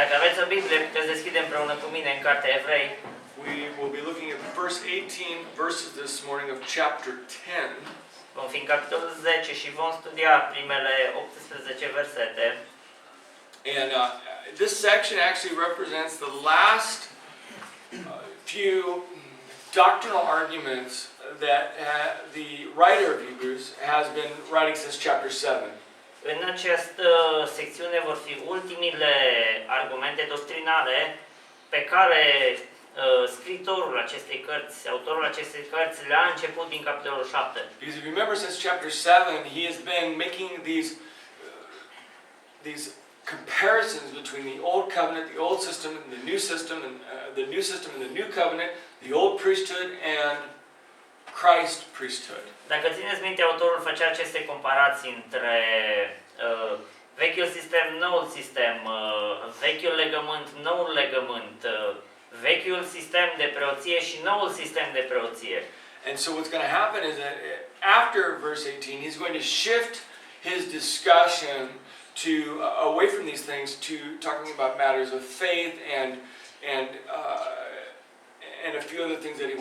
Dacă aveți o Biblie, puteți deschide împreună cu mine în cartea Evrei. We will be looking at the first 18 verses this morning of chapter 10. Vom fi în capitolul 10 și vom studia primele 18 versete. And this section actually represents the last few doctrinal arguments that the writer of Hebrews has been writing since chapter 7. În această secțiune vor fi ultimile argumente doctrinale pe care scriitorul acestei cărți, autorul acestei cărți le-a început din capitolul 7. Because if you remember since chapter 7, he has been making these comparisons between the old covenant, the old system, and the new system, and the new system and the new covenant, the old priesthood and Christ priesthood. Dacă țineți minte, autorul făcea aceste comparații între vechiul sistem, noul sistem, vechiul legământ, noul legământ, vechiul sistem de preoție și noul sistem de preoție. And so what's going to happen is that after verse 18, he's going to shift his discussion to away from these things to talking about matters of faith and a few other things that he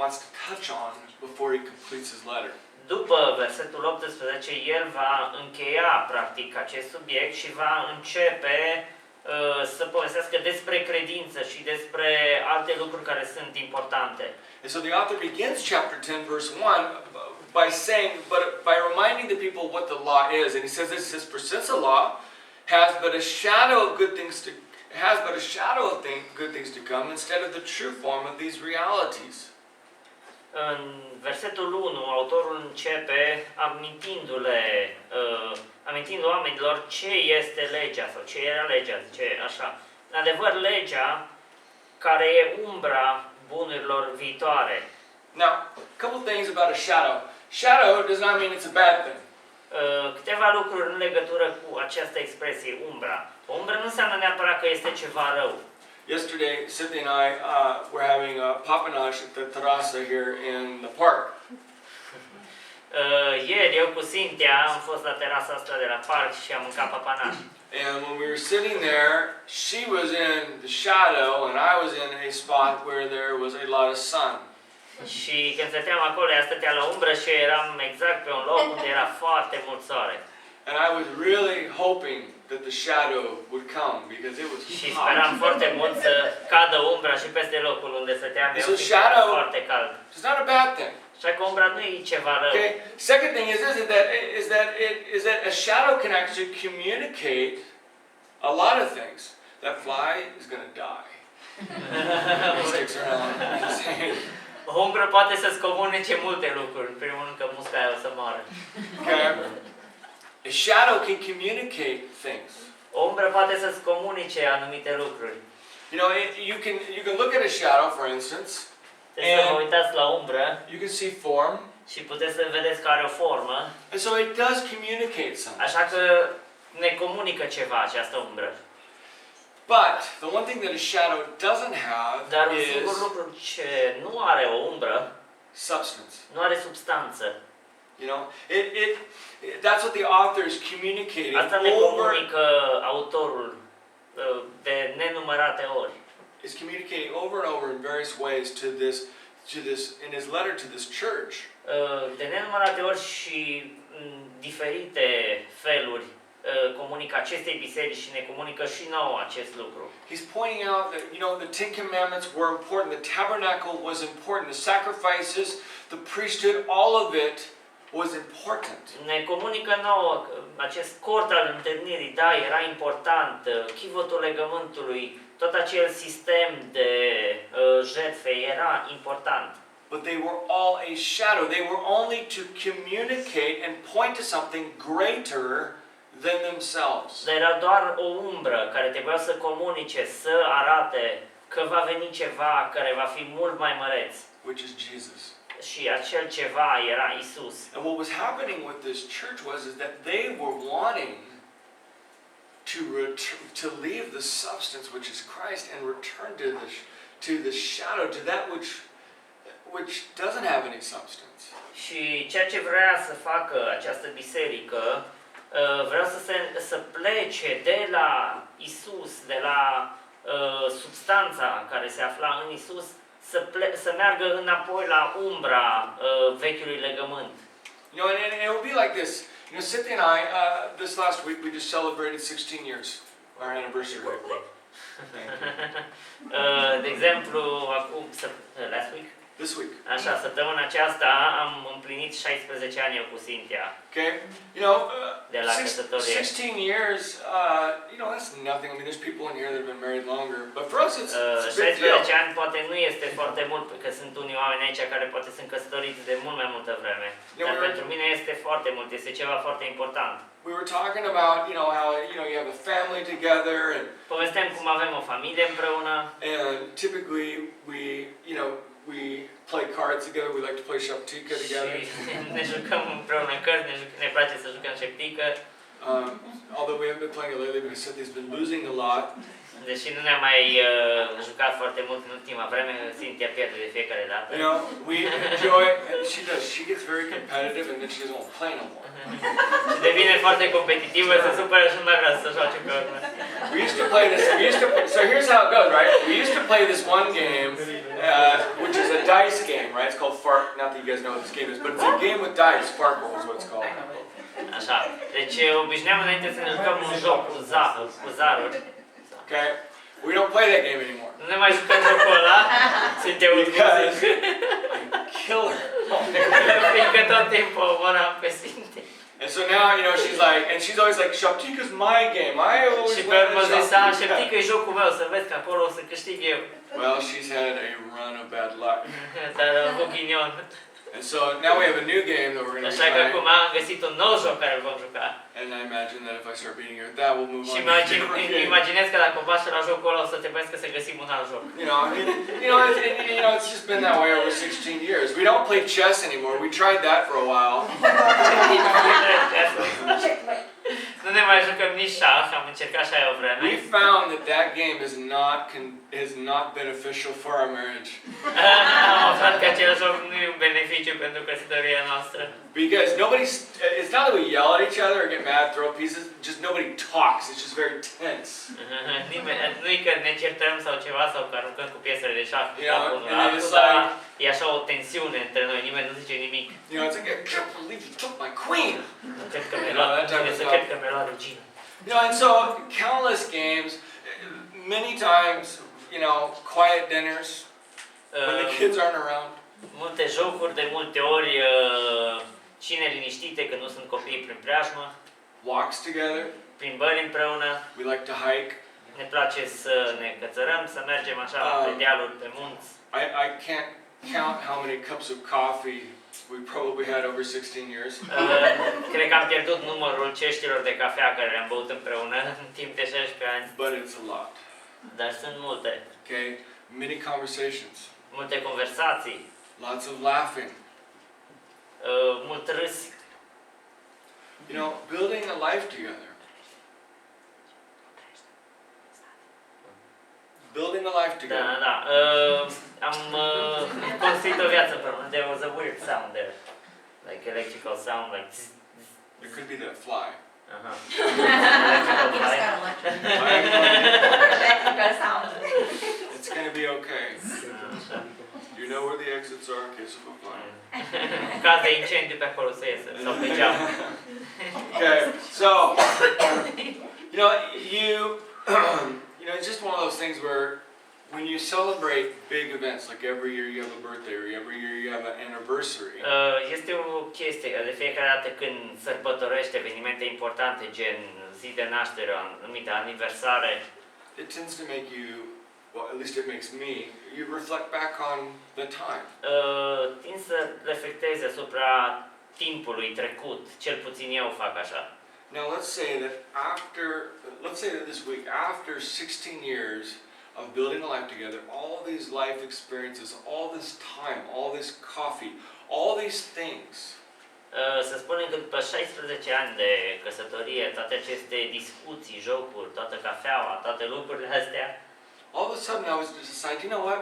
wants to touch on before he completes his letter. După versetul 18, el va încheia practic acest subiect și va începe să povestească despre credință și despre alte lucruri care sunt importante. And so the author begins chapter 10 verse 1 by saying, by reminding the people what the law is. And he says this, he says, for since the law has but a shadow of good things to come instead of the true form of these realities. În versetul 1, autorul începe amintind oamenilor ce este legea sau ce era legea, zice așa. În adevăr, legea care e umbra bunurilor viitoare. Now, a couple things about a shadow. Shadow does not mean it's a bad thing. Câteva lucruri în legătură cu această expresie, umbra. O umbră nu înseamnă neapărat că este ceva rău. Yesterday, Cynthia and I were having a papanage at the terraza here in the park. Ieri eu cu Cynthia am fost la terasa asta de la parc și am mâncat papanaj. And when we were sitting there, she was in the shadow and I was in a spot where there was a lot of sun. Și când stăteam acolo, ea stătea la umbră și eram exact pe un loc unde era foarte mult soare. And I was really hoping that the shadow would come because it was și speram foarte mult să cadă umbra și peste locul unde stăteam eu, și era foarte cald. It's not a bad thing. Așa că umbra nu e ceva rău. Okay. Second thing is that a shadow can actually communicate a lot of things. That fly is going to die. It sticks around. O umbră poate să-ți comunice multe lucruri. În primul rând că musca aia o să moară. Okay. A shadow can communicate things. O umbră poate să-ți comunice anumite lucruri. You know, you can look at a shadow, for instance, and să vă uitați la umbră. You can see form. Și puteți să vedeți că are o formă. And so it does communicate something. Așa că ne comunică ceva această umbră. But the one thing that a shadow doesn't have Dar un singur lucru ce nu are o umbră, substance. Nu are substanță. You know, that's what the author is communicating. Asta ne comunică autorul de nenumărate ori. Is communicating over and over in various ways to this in his letter to this church. De nenumărate ori și în diferite feluri comunică acestei biserici și ne comunică și nouă acest lucru. He's pointing out that, you know, the Ten Commandments were important, the tabernacle was important, the sacrifices, the priesthood, all of it was important. Ne comunică nouă acest cort al întâlnirii, da, era important, chivotul legământului, tot acel sistem de jertfe era important. But they were all a shadow. They were only to communicate and point to something greater than themselves. Dar era doar o umbră care trebuia să comunice, să arate că va veni ceva care va fi mult mai măreț. Which is Jesus. Și acel ceva era Isus. And what was happening with this church was that they were wanting to leave the substance which is Christ and return to the shadow, to that which doesn't have any substance. Și ceea ce vrea să facă această biserică, vrea să plece de la Isus, de la substanța care se afla în Isus, să meargă înapoi la umbra vechiului legământ. You know, and it will be like this. You know, Cynthia and I, this last week, we just celebrated 16 years, our anniversary. De exemplu, acum, last week? This week. Așa, săptămâna aceasta am împlinit 16 ani eu cu Cynthia. Okay? You know, De la căsătorie. 16 years, you know, that's nothing. I mean, there's people in here that have been married longer. But for us, it's a big deal. 16 ani poate nu este foarte mult, pentru că sunt unii oameni aici care poate sunt căsătoriți de mult mai multă vreme. Dar pentru mine este foarte mult, este ceva foarte important. We were talking about, you know, how, you know, you have a family together and povesteam cum avem o familie împreună. And typically we, you know, we play cards together, we like to play șaptică together. Și ne jucăm împreună cărți, ne place să jucăm șaptică. Although we haven't been playing it lately because Cynthia's been losing a lot. Deși nu ne-am mai jucat foarte mult în ultima vreme, Cynthia pierde de fiecare dată. You know, we enjoy, and she does. She gets very competitive, and then she doesn't want to play no more. Și devine foarte competitivă, se supără și nu mai vrea să joace pe urmă. We used to play this. So here's how it goes, right? We used to play this one game, which is a dice game, right? It's called Fark. Not that you guys know what this game is, but it's a game with dice. Farkle is what it's called. Așa. Deci obișnuiam înainte să ne jucăm un joc cu zaruri. Okay? We don't play that game anymore. Nu ne mai jucăm jocul ăla. Suntem Because I kill her. Fiindcă tot timpul omoram pe Cynthia. And so now, you know, she's like, and she's always like, Shaptika's my game. I always și win mă zisa, Shaptika. Shaptika e jocul meu, să vezi că acolo o să câștig eu. Well, she's had a run of bad luck. Dar a avut ghinion. And so now we have a new game that we're going to Așa că play. acum am găsit un nou joc care îl vom juca. And I imagine that if I start beating her at that, we'll move on Și to a different game. imaginez că dacă o bași la jocul ăla o să trebuiască să găsim un alt joc. You know, it's just been that way over 16 years. We don't play chess anymore. We tried that for a while. Nu ne mai jucăm nici șah, am încercat și aia o vreme. We found that game is not beneficial for our marriage. Am aflat că acel joc nu e un beneficiu pentru căsătoria noastră. Because it's not that we yell at each other or get mad, throw pieces, just nobody talks. It's just very tense. Nu e că ne certăm sau ceva sau că aruncăm cu piesele de șah unul la and altul, it's dar like, e așa o tensiune între noi, nimeni nu zice nimic. you know, it's like, I can't believe you took my queen. Cred că mi-a luat regina. You know, and so countless games, many times, you know, quiet dinners when the kids aren't around. Multe jocuri, de multe ori cine liniștite când nu sunt copii prin preajmă. Walks together. Plimbări împreună. We like to hike. Ne place să ne cățărăm, să mergem așa pe dealuri, pe munți. I can't count how many cups of coffee we probably had over 16 years. Cred că am pierdut numărul ceștilor de cafea care le-am băut împreună în timp de 16 ani. But it's a lot. Dar sunt multe. Okay? Many conversations. Multe conversații. Lots of laughing. Mult râs. You know, building a life together. Building a life together. Da. Am construit o viață împreună. There was a weird sound there. Like electrical sound, like... It could be that fly. Electrical sound. It's going to be okay. You know where the exits are in case of a fire. În caz de incendiu pe acolo să iese, sau pe geam. Okay, so, you know, it's just one of those things where when you celebrate big events, like every year you have a birthday or every year you have an anniversary. Este o chestie că de fiecare dată când sărbătorești evenimente importante, gen zi de naștere, o anumită aniversare, it tends to make you, well, at least it makes me, you reflect back on the time. Tind să reflectezi asupra timpului trecut, cel puțin eu fac așa. Now let's say that this week, after 16 years of building a life together, all these life experiences, all this time, all this coffee, all these things. Să spunem că după 16 ani de căsătorie, toate aceste discuții, jocuri, toată cafeaua, toate lucrurile astea, all of a sudden I was just decided, you know what?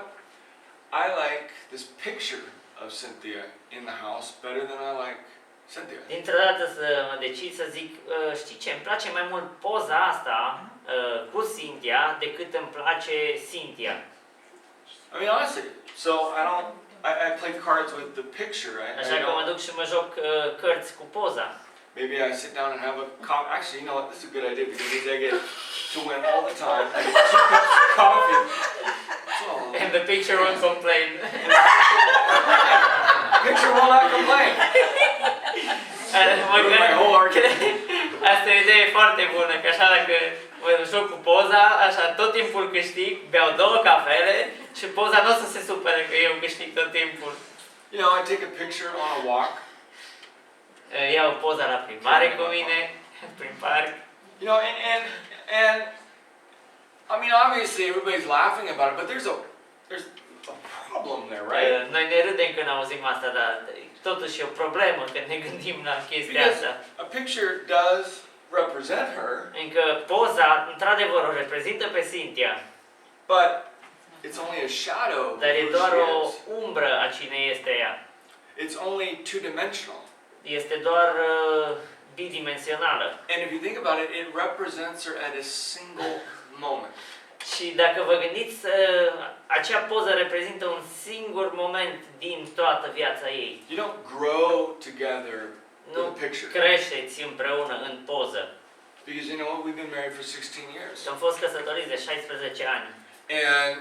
I like this picture of Cynthia in the house better than I like Cynthia. Dintr-o dată să mă decid să zic, știi ce, îmi place mai mult poza asta cu Cynthia decât îmi place Cynthia. I mean, honestly, so I play cards with the picture, right? Așa că mă duc și mă joc cărți cu poza. Maybe I sit down and have a coffee. Actually, you know what? This is a good idea because means I get to win all the time. I get 2 cups of coffee. Oh. And the picture won't complain. Picture will not complain. Mă Ruin my whole argument. Asta e o idee foarte bună, că așa dacă mă joc cu poza, așa tot timpul câștig, beau 2 cafele și poza nu o să se supere că eu câștig tot timpul. You know, I take a picture on a walk. Iau poza la plimbare cu mine, prin parc. You know, and I mean, obviously everybody's laughing about it, but there's a problem there, right? Noi ne râdem când auzim asta, dar totuși e o problemă când ne gândim la chestia Because asta. a picture does represent her, Încă poza, într-adevăr, o reprezintă pe Cynthia, but it's only a shadow of dar e who doar she o is. umbră a cine este ea. It's only two-dimensional. Este doar bidimensională. And if you think about it, it represents her at a single moment. Și dacă vă gândiți, acea poză reprezintă un singur moment din toată viața ei. You don't grow together with Nu a picture. creșteți împreună în poză. Because you know what? We've been married for 16 years. Am fost căsătoriți de 16 ani. And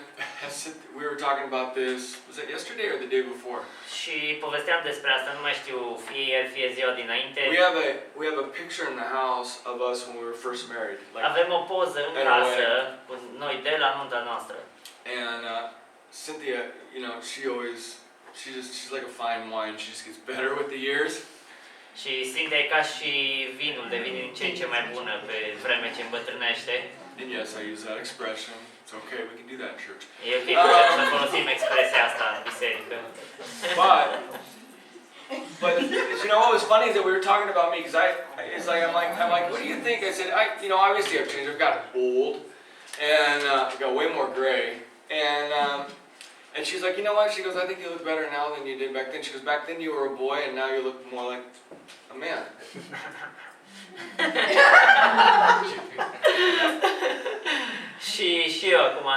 we were talking about this, was it yesterday or the day before? Și povesteam despre asta, nu mai știu, fie ieri, fie ziua dinainte. We have a picture in the house of us when we were first married. Like, Avem o poză în Anyway. casă cu noi de la nunta noastră. and Cynthia, you know, she's like a fine wine. She just gets better with the years. Și Cynthia e ca și vinul, devine din ce în ce mai bună pe vreme ce îmbătrânește. And yes, I use that expression. It's okay, we can do that in church. E ok că să folosim expresia asta în biserică. But you know what was funny is that we were talking about me because I'm like, what do you think? I said, obviously I've changed. I've got old, and got way more gray, and she's like, you know what? She goes, I think you look better now than you did back then. She goes, back then you were a boy, and now you look more like a man. Și eu acum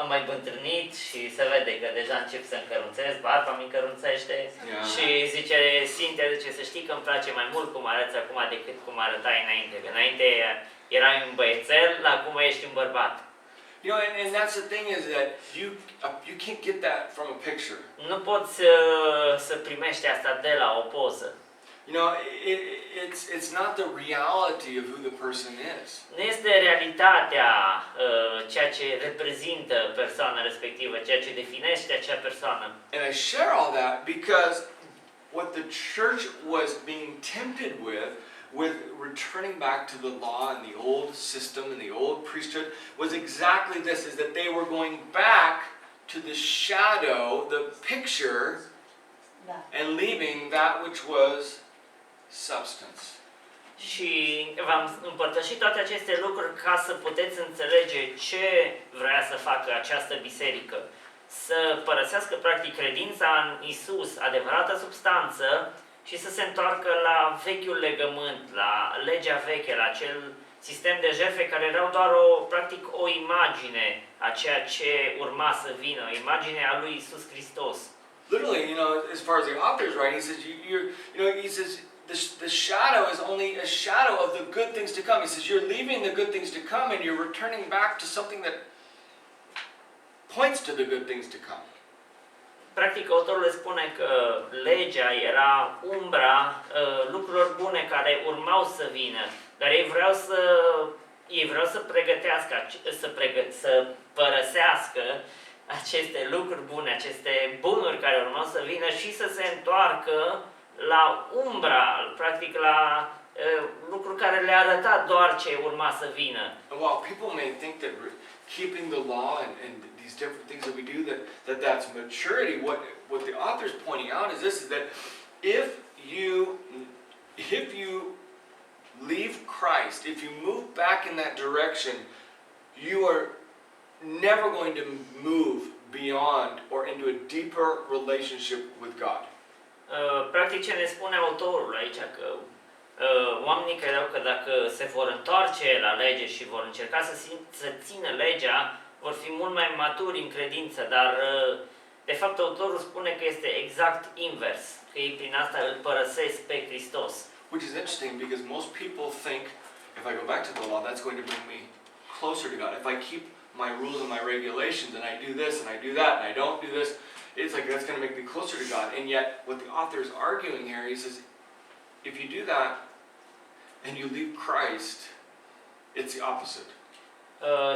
am mai bătrânit și se vede că deja încep să încărunțez, barba mi încărunțește. Yeah. Și zice Cynthia, zice, să știi că îmi place mai mult cum arăți acum decât cum arătai înainte. Că înainte erai un băiețel, acum ești un bărbat. You know, and that's the thing is that you can't get that from a picture. Nu poți să primești asta de la o poză. You know, it's not the reality of who the person is. Nu este realitatea ceea ce reprezintă persoana respectivă, ceea ce definește acea persoană. And I share all that because what the church was being tempted with returning back to the law and the old system and the old priesthood was exactly this, is that they were going back to the shadow, the picture, and leaving that which was substance. Și v-am împărtășit toate aceste lucruri ca să puteți înțelege ce vrea să facă această biserică. Să părăsească practic credința în Isus, adevărata substanță, și să se întoarcă la vechiul legământ, la legea veche, la acel sistem de jertfe care erau doar practic o imagine a ceea ce urma să vină, o imagine a lui Isus Hristos. Literally, you know, as far as the author's writing, he says, he says, the shadow is only a shadow of the good things to come. He says, you're leaving the good things to come and you're returning back to something that points to the good things to come. Practic, autorul spune că legea era umbra lucrurilor bune care urmau să vină, dar ei vreau să pregătească, să părăsească aceste lucruri bune, aceste bunuri care urmau să vină și să se întoarcă la umbra, practic la lucruri care le arăta doar ce urma să vină. And while people may think that keeping the law and these different things that we do, that's maturity, what the author's pointing out is this, is that if you leave Christ, if you move back in that direction, you are never going to move beyond or into a deeper relationship with God. Practic ce ne spune autorul aici, că Oamenii credeau că dacă se vor întoarce la lege și vor încerca să țină legea, vor fi mult mai maturi în credință, dar de fapt autorul spune că este exact invers, că ei prin asta îl părăsesc pe Hristos. Which is interesting because most people think if I go back to the law, that's going to bring me closer to God. If I keep my rules and my regulations and I do this and I do that and I don't do this, it's like that's going to make me closer to God. And yet what the author is arguing here, he says, if you do that and you leave Christ, it's the opposite.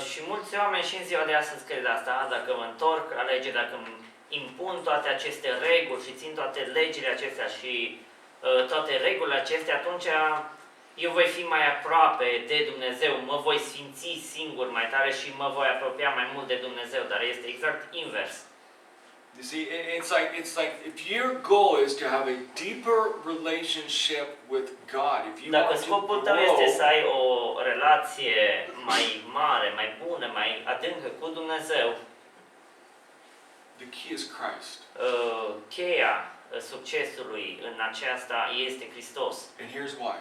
Și mulți oameni și în ziua de astăzi cred asta, dacă mă întorc la lege, dacă îmi impun toate aceste reguli și țin toate legile acestea și toate regulile acestea, atunci eu voi fi mai aproape de Dumnezeu, mă voi simți singur mai tare și mă voi apropia mai mult de Dumnezeu, dar este exact invers. You see, it's like if your goal is to have a deeper relationship with God, if you Dacă want to scopul tău grow, este să ai o relație mai mare, mai bună, mai adâncă cu Dumnezeu, the key is Christ. cheia succesului în aceasta este Hristos. And here's why.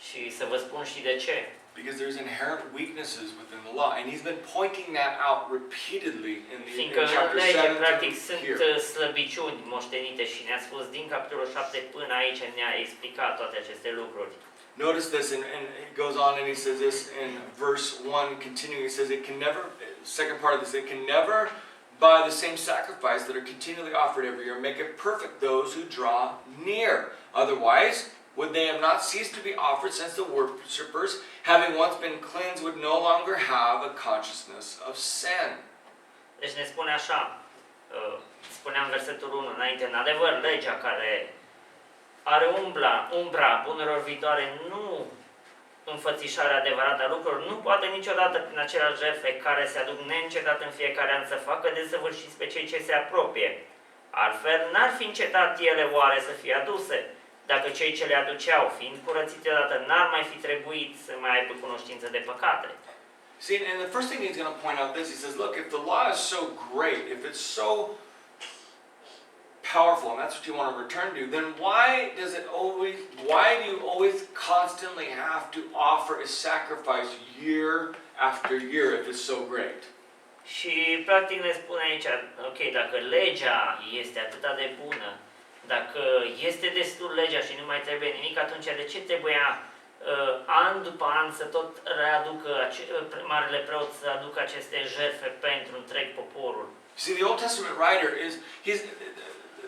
Și să vă spun și de ce. Because there's inherent weaknesses within the law, and he's been pointing that out repeatedly in Fiindcă în chapter lege, 7 practic, to sunt here. slăbiciuni moștenite și ne-a spus din capitolul 7 până aici, ne-a explicat toate aceste lucruri. Notice this, and it goes on, and he says this in verse 1, continuing. He says, it can never, second part of this, it can never, by the same sacrifice that are continually offered every year, make it perfect those who draw near. Otherwise, would they have not ceased to be offered, since the worshippers, having once been cleansed, would no longer have a consciousness of sin? Deci ne spune așa, spuneam versetul 1 înainte, în adevăr, legea care are umbra bunelor viitoare, nu înfățișarea adevărată a lucrurilor, nu poate niciodată prin aceleași jertfe care se aduc neîncetat în fiecare an să facă desăvârșiți pe cei ce se apropie. Altfel, n-ar fi încetat ele oare să fie aduse, dacă cei ce le aduceau, fiind curățite odată, n-ar mai fi trebuit să mai aibă cunoștință de păcate. See, and the first thing he's going to point out this, he says, look, if the law is so great, if it's so powerful, and that's what you want to return to, then why do you always constantly have to offer a sacrifice year after year if it's so great? Și practic ne spune aici, ok, dacă legea este atât de bună, dacă este destul legea și nu mai trebuie nimic, atunci de ce trebuia an după an să tot readucă marele preot să aducă aceste jertfe pentru întreg poporul? See, the Old Testament writer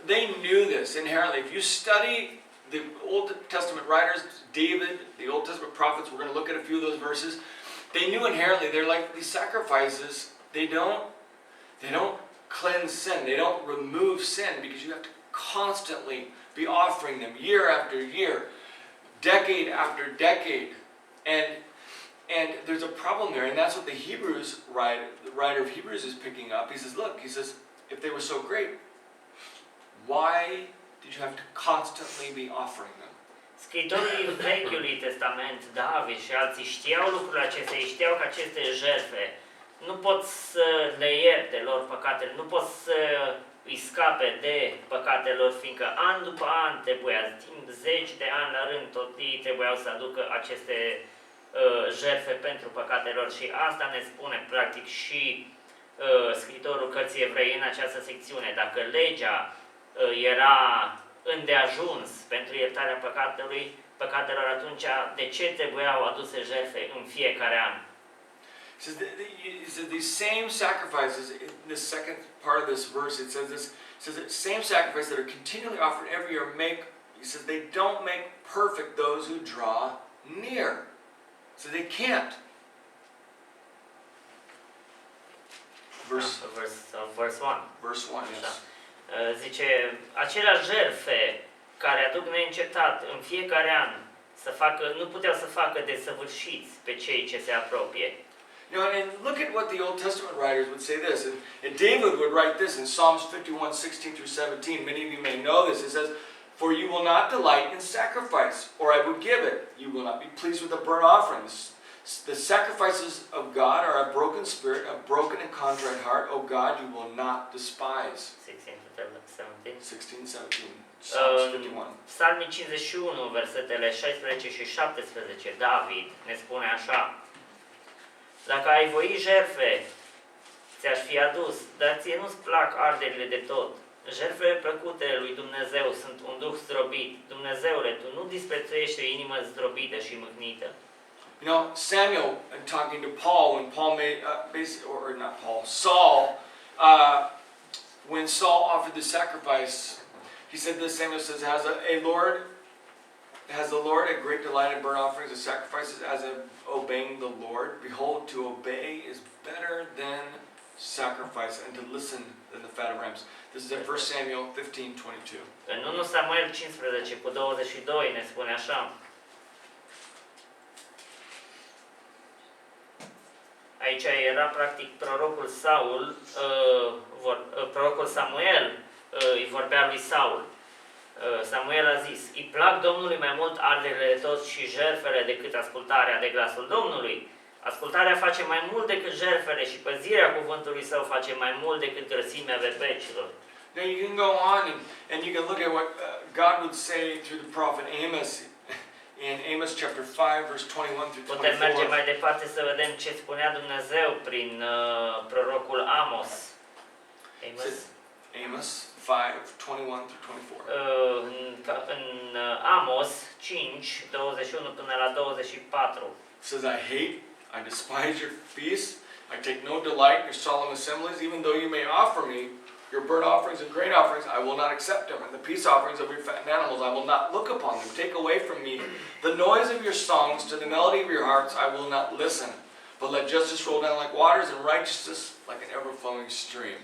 they knew this inherently. If you study the Old Testament writers, David, the Old Testament prophets, we're going to look at a few of those verses. They knew inherently they're like these sacrifices. They don't cleanse sin. They don't remove sin because you have to constantly be offering them year after year, decade after decade, and there's a problem there, and that's what the writer of Hebrews is picking up. He says, look, if they were so great, why did you have to constantly be offering them? Scriitorii Vechiului Testament, David și alții știau lucrurile acestea, ei știau că aceste jertfe nu pot să le ierte lor păcatele, nu pot să îi scape de păcatele lor, fiindcă an după an trebuia, timp zeci de ani la rând, tot ei trebuiau să aducă aceste jertfe pentru păcatele lor. Și asta ne spune practic și scriitorul cărții Evrei în această secțiune. Dacă legea era îndeajuns pentru iertarea păcatelor, atunci de ce trebuiau aduse jertfe în fiecare an? He says these same sacrifices, in the second part of this verse, it says that same sacrifices that are continually offered every year he says they don't make perfect those who draw near. So they can't. Verse 1. Verse 1, yes. Zice, aceleași jertfe care aduc neîncetat în fiecare an nu puteau să facă desăvârșiți pe cei ce se apropie. You know, and look at what the Old Testament writers would say this, and David would write this in Psalms 51, 16 through 17. Many of you may know this. It says, for you will not delight in sacrifice, or I would give it. You will not be pleased with the burnt offerings. The sacrifices of God are a broken spirit, a broken and contrite heart. Oh God, you will not despise. 16, 17. Psalms 51. Psalmii 51, versetele 16 și 17, David ne spune așa: Dacă ai voi jertfe, ți-aș fi adus, dar ție nu-ți plac arderile de tot. Jertfele plăcute lui Dumnezeu sunt un duh zdrobit. Dumnezeule, tu nu disprețuiești o inimă zdrobită și mâhnită. You know, Samuel, talking to Paul, when Paul made, or not Paul, Saul, when Saul offered the sacrifice, he said this, Samuel says, has the Lord a great delight in burnt offerings and sacrifices as in obeying the Lord? Behold, to obey is better than sacrifice, and to listen than the fat of rams. This is in 1 Samuel 15:22. În 1 Samuel 15 cu 22 ne spune așa: Aici era practic prorocul prorocul Samuel îi vorbea lui Saul. Samuel a zis: Îi plac Domnului mai mult arderile de toți și jertfele decât ascultarea de glasul Domnului. Ascultarea face mai mult decât jertfele și păzirea cuvântului său face mai mult decât grăsimea verbecilor. Now you can go on and you can look at what God would say through the prophet Amos in Amos chapter 5 verse 21 through 24. Putem merge mai departe să vedem ce spunea Dumnezeu prin prorocul Amos. Amos 5:21 through 24. În Amos 5, 21 până la 24. It says, I despise your feasts. I take no delight in your solemn assemblies. Even though you may offer me your burnt offerings and grain offerings, I will not accept them. And the peace offerings of your fattened animals, I will not look upon them. Take away from me the noise of your songs. To the melody of your hearts, I will not listen. But let justice roll down like waters and righteousness like an ever-flowing stream.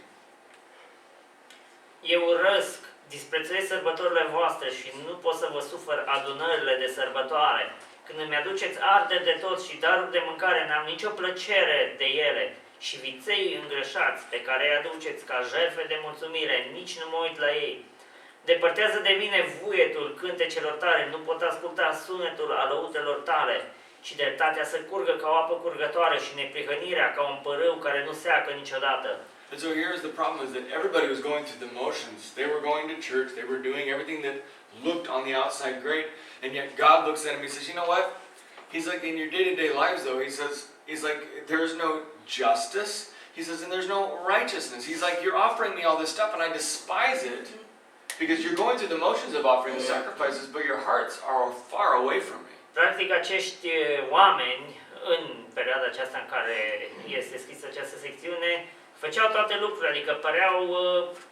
Eu urăsc, disprețuiesc sărbătorile voastre și nu pot să vă sufăr adunările de sărbătoare. Când îmi aduceți arderi de tot și daruri de mâncare, n-am nicio plăcere de ele. Și viței îngrășați pe care îi aduceți ca jertfe de mulțumire, nici nu mă uit la ei. Depărtează de mine vuietul cântecelor tale, nu pot asculta sunetul alăutelor tale, ci dreptatea să curgă ca o apă curgătoare și neprihănirea ca un părâu care nu seacă niciodată. And so here's the problem, is that everybody was going through the motions. They were going to church, they were doing everything that looked on the outside great, and yet God looks at him and he says, you know what? He's like, in your day-to-day lives though, he's like, there's no justice. He says, and there's no righteousness. He's like, you're offering me all this stuff and I despise it because you're going through the motions of offering the sacrifices, but your hearts are far away from me. Practic, acești oameni, în perioada aceasta în care este scrisă această secțiune, făceau toate lucrurile, adică păreau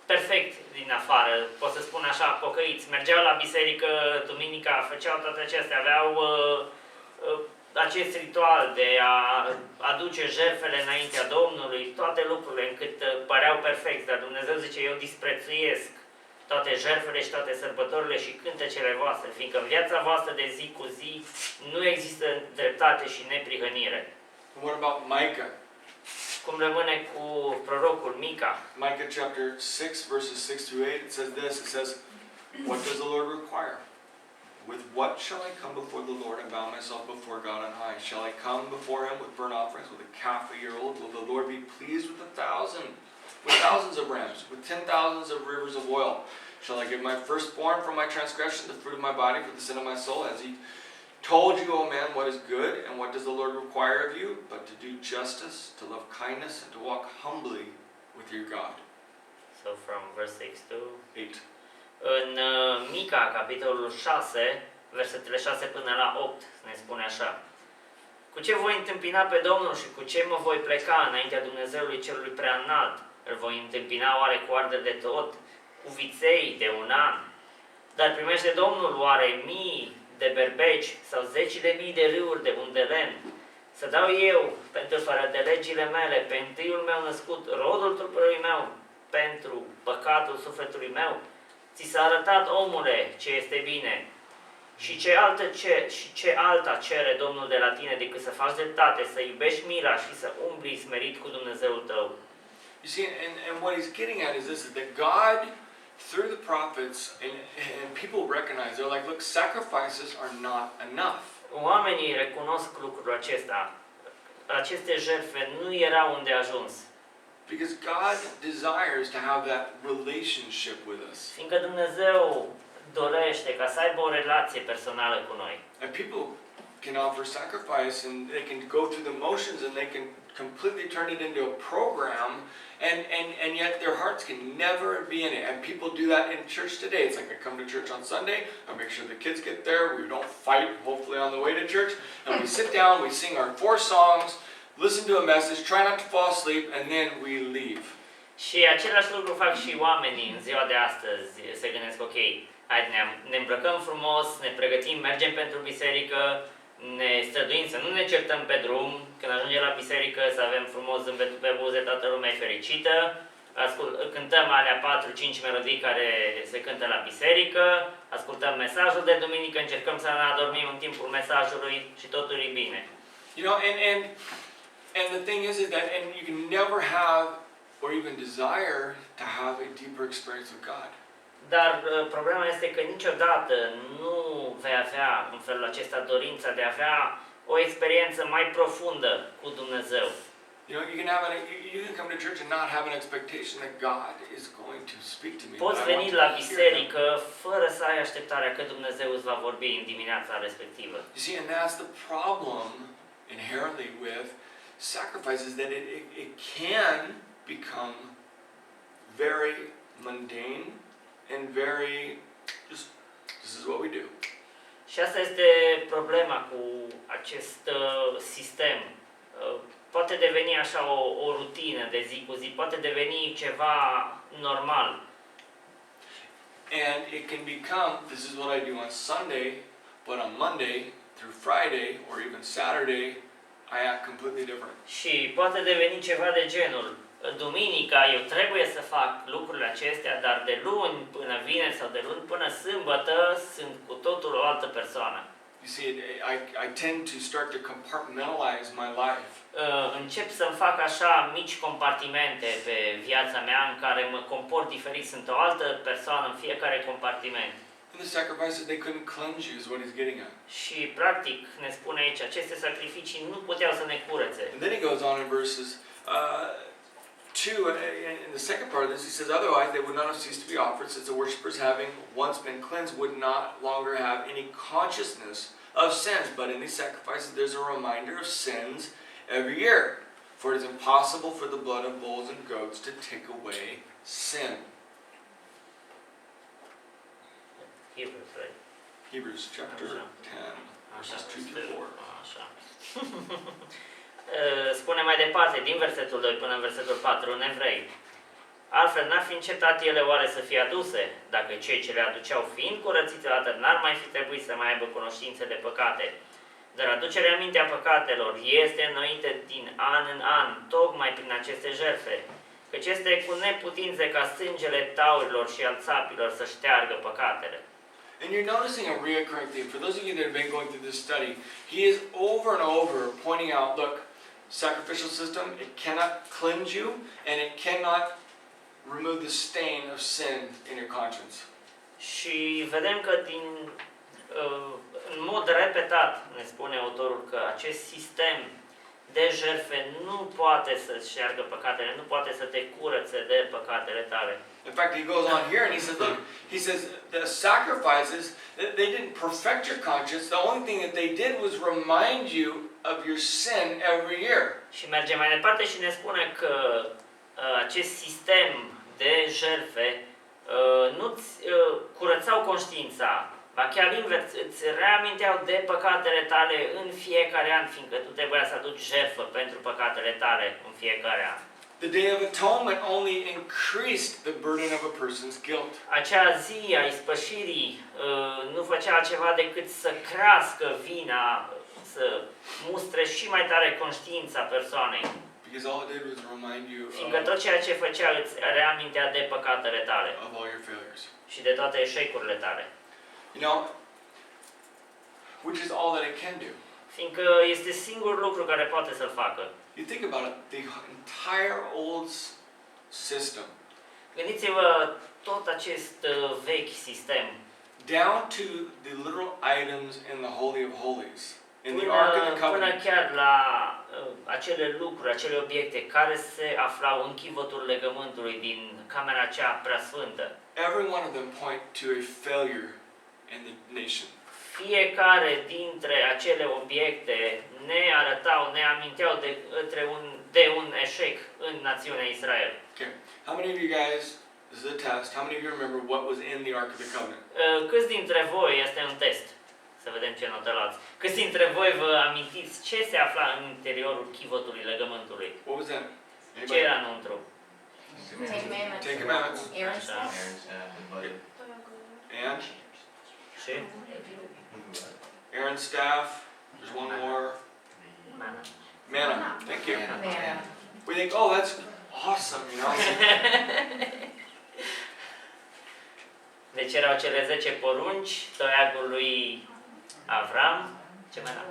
perfect din afară, pot să spun așa, pocăiți. Mergeau la biserică duminica, făceau toate acestea, aveau acest ritual de a aduce jertfele înaintea Domnului, toate lucrurile încât păreau perfect, dar Dumnezeu zice, eu disprețuiesc toate jertfele și toate sărbătorile și cântecele voastre, fiindcă în viața voastră de zi cu zi nu există dreptate și neprihănire. What about Micah? Cum rămâne cu prorocul Mica? Micah chapter 6 verses 6 through 8, it says this, it says, what does the Lord require? With what shall I come before the Lord and bow myself before God on high? Shall I come before him with burnt offerings, with a calf a year old? Will the Lord be pleased with thousands of rams, with 10,000s of rivers of oil? Shall I give my firstborn for my transgression, the fruit of my body for the sin of my soul? Has he told you, O man, what is good, and what does the Lord require of you? But to do justice, to love kindness, and to walk humbly with your God. So from verse 6 to 8. În Mica, capitolul 6, versetele 6 până la 8, ne spune așa: Cu ce voi întâmpina pe Domnul și cu ce mă voi pleca înaintea Dumnezeului celui prea înalt? Îl voi întâmpina oare cu arderi de tot, cu viței de un an? Dar primește Domnul oare mii de berbeci sau zeci de mii de râuri de unde lemn? Să dau eu pentru fără de legile mele, pe întâiul meu născut, rodul trupului meu, pentru păcatul sufletului meu? Ți s-a arătat, omule, ce este bine. Și ce alta cere Domnul de la tine decât să faci dreptate, să iubești mila și să umbli smerit cu Dumnezeul tău. You see, and what he's getting at is this, is that God, through the prophets, and people recognize, they're like, look, sacrifices are not enough. Oamenii recunosc lucrul acesta. aceste jertfe nu erau îndeajuns. Because God desires to have that relationship with us. Fiindcă Dumnezeu dorește ca să aibă o relație personală cu noi. And people can offer sacrifice and they can go through the motions and they can completely turn it into a program and yet their hearts can never be in it. And people do that in church today. It's like I come to church on Sunday, I make sure the kids get there, we don't fight hopefully on the way to church, and we sit down, we sing our 4 songs, listen to a message, try not to fall asleep, and then we leave. Și același lucru fac și oamenii în ziua de astăzi. Se gândesc, ok, hai, ne îmbrăcăm frumos, ne pregătim, mergem pentru biserică, ne străduim să nu ne certăm pe drum, când ajungem la biserică să avem frumos zâmbetul pe buze, toată lumea e fericită, cântăm alea 4-5 melodii care se cântă la biserică, ascultăm mesajul de duminică, încercăm să ne adormim în timpul mesajului și totul e bine. You know, and the thing is that and you can never have or even desire to have a deeper experience with God. Dar problema este că niciodată nu vei avea în felul acesta dorința de a avea o experiență mai profundă cu Dumnezeu. You know, you can come to church and not have an expectation that God is going to speak to me. Poți veni la biserică fără să ai așteptarea că Dumnezeu îți va vorbi în dimineața respectivă. You see, and that's the problem inherently with sacrifices, that it can become very mundane and very just this is what we do. Și asta este problema cu acest sistem. Poate deveni așa o rutină de zi cu zi, poate deveni ceva normal. And it can become, this is what I do on Sunday, but on Monday through Friday or even Saturday, I act completely different. Și poate deveni ceva de genul, duminica eu trebuie să fac lucrurile acestea, dar de luni până vineri sau de luni până sâmbătă sunt cu totul o altă persoană. You see, I tend to start to compartmentalize my life. Încep să-mi fac așa mici compartimente pe viața mea în care mă comport diferit, sunt o altă persoană în fiecare compartiment. And the sacrifices, they couldn't cleanse you is what he's getting at. Și practic ne spune aici, aceste sacrificii nu puteau să ne curățe. And then he goes on in verses 2, in the second part of this, he says, otherwise they would not have ceased to be offered, since the worshippers, having once been cleansed, would not longer have any consciousness of sins. But in these sacrifices there's a reminder of sins every year. For it is impossible for the blood of bulls and goats to take away sin. Hebrews chapter 10, verses 2 to 4. Așa. Spune mai departe, din versetul 2 până în versetul 4, în evrei. Altfel, n-ar fi încetat ele oare să fie aduse, dacă cei ce le aduceau fiind curățiți odată, n-ar mai fi trebuit să mai aibă cunoștințe de păcate. Dar aducerea în mintea păcatelor este înnoită din an în an, tocmai prin aceste jertfe, căci este cu neputință ca sângele taurilor și al țapilor să șteargă păcatele. And you're noticing a recurring theme. For those of you that have been going through this study, he is over and over pointing out, look, sacrificial system, it cannot cleanse you and it cannot remove the stain of sin in your conscience. Și vedem că în mod repetat ne spune autorul că acest sistem de jertfe nu poate să șteargă păcatele, nu poate să te curățe de păcatele tale. In fact, he goes on here and he says, look, he says the sacrifices, they didn't perfect your conscience. The only thing that they did was remind you of your sin every year. Și merge mai departe și ne spune că acest sistem de jertfe nu-ți curățau conștiința, ba chiar invers, îți reaminteau de păcatele tale în fiecare an, fiindcă tu trebuia să aduci jertfă pentru păcatele tale în fiecare an. The Day of Atonement only increased the burden of a person's guilt. Acea zi a ispășirii nu făcea altceva decât să crească vina, să mustre și mai tare conștiința persoanei. Because all it did was remind you Fiindcă tot ceea ce făcea îți reamintea de păcatele tale of all your failures. și de toate eșecurile tale. You know, which is all that it can do. Fiindcă este singurul lucru care poate să-l facă. You think about it, the entire old system, Gândiți-vă tot acest vechi sistem, down to the literal items in the Holy of Holies. in the Ark of the Până Covenant. chiar la acele lucruri, acele obiecte care se aflau în chivotul legământului din camera cea preasfântă. Every one of them point to a failure in the nation. Fiecare dintre acele obiecte ne arătau, ne aminteau de un eșec în națiunea Israel. Okay. How many of you guys, this is a test, how many of you remember what was in the Ark of the Covenant? Câți dintre voi, este un test, să vedem ce notă luați, câți dintre voi vă amintiți ce se afla în interiorul chivotului legământului? What was that? Ce Anybody? era înăuntru? Ten Commandments. Ten Commandments. Aaron's Așa. staff. And Și? Aaron's staff. There's one more. Manna. Thank you. Manna. We think, oh, that's awesome, you know. Deci erau cele 10 porunci, toiagul lui Avram, ce mai era?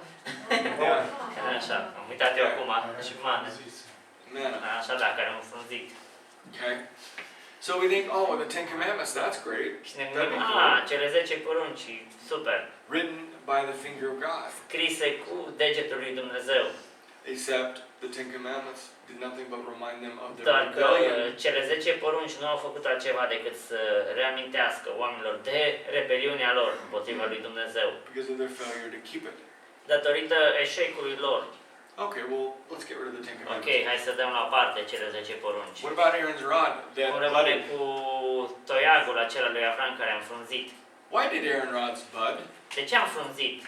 Yeah. Era așa, am uitat eu acum, și mană. Manna. Așa da, care am frunzit. Okay. So we think, oh, well, the Ten Commandments, that's great. Și ne gândim, cele 10 porunci, super, Written by the finger of God. scrise cu degetul lui Dumnezeu. Except the Ten Commandments did nothing but remind them of their Doar că rebellion. cele 10 porunci nu au făcut altceva decât să reamintească oamenilor de rebeliunea lor împotriva lui Dumnezeu, Because of their failure to keep it. datorită eșecului lor. Okay, well, let's get rid of the Ten Ok, Commandments. hai să dăm la o parte cele 10 porunci. What about Aaron's rod? That Cum rămâne budded? cu toiagul acela lui Avram care am frunzit? Why did Aaron rods bud? De ce am frunzit?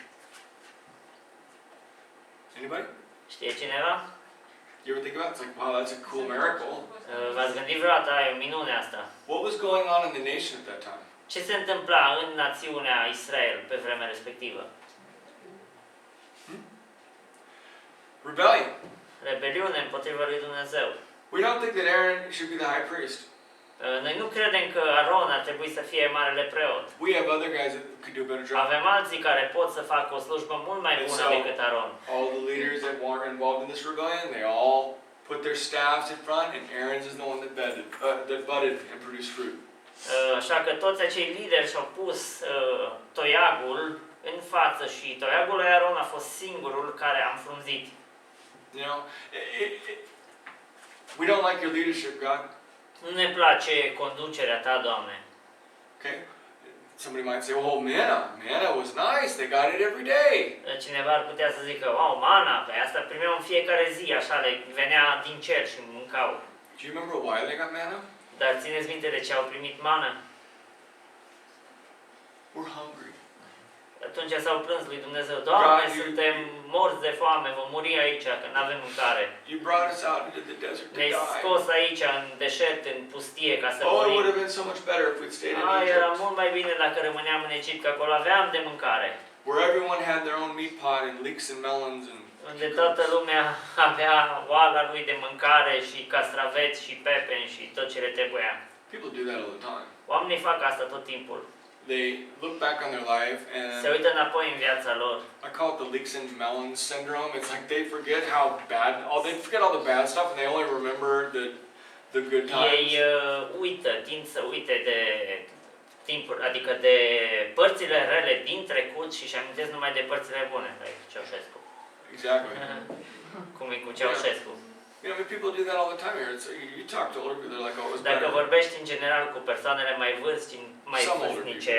Anybody? Știe cineva? You ever think about it? It's like, wow, that's a cool miracle. V-ați gândit vreodată, e o minune asta. What was going on in the nation at that time? Ce se întâmpla în națiunea Israel pe vremea respectivă? Rebellion. Rebeliune împotriva lui Dumnezeu. We don't think that Aaron should be the high priest. Noi nu credem că Aron ar trebui să fie marele preot. We have other guys that could do a better job. Avem alții care pot să facă o slujbă mult mai bună decât Aron. All the leaders that were involved in this rebellion, they all put their staffs in front, and Aaron's is the one that budded and produced fruit. Așa că toți acei lideri și-au pus toiagul în față și toiagul lui Aron a fost singurul care am frunzit. You know, we don't like your leadership, God. Nu ne place conducerea ta, Doamne. Okay? Somebody might say, "Oh, manna was nice. They got it every day." Cineva ar putea să zică, wow, mana, pe asta primeau în fiecare zi, așa le venea din cer și mâncau. Do you remember why they got manna? Dar țineți minte de ce au primit mană? We're hungry. Atunci s-au plâns lui Dumnezeu, Doamne, God, suntem morți de foame, vom muri aici, că nu avem mâncare. You brought us out into the desert to Ne-ai die. scos aici, în deșert, în pustie, ca să Oh, it would murim. have been so much better if we'd stayed in Era Egypt, mult mai bine dacă rămâneam în Egipt, că acolo aveam de mâncare. where everyone had their own meat pot and leeks and melons and Unde toată lumea avea oala lui de mâncare și castraveți și pepeni și tot ce le trebuia. people do that all the time. Oamenii fac asta tot timpul. They look back on their life Se and uită înapoi în viața lor. I call it the leeks and melons syndrome. It's like they forget how bad, they forget all the bad stuff and they only remember the good Ei times. tind să uite de timpuri, adică de părțile rele din trecut și își amintesc numai de părțile bune. Ceaușescu. Exactly. Cum e cu Ceaușescu. You know, I mean, people do that all the time here. It's, you talk to older people, they're like, oh, it was Dacă better. vorbești în general cu persoanele mai Some vârstnice,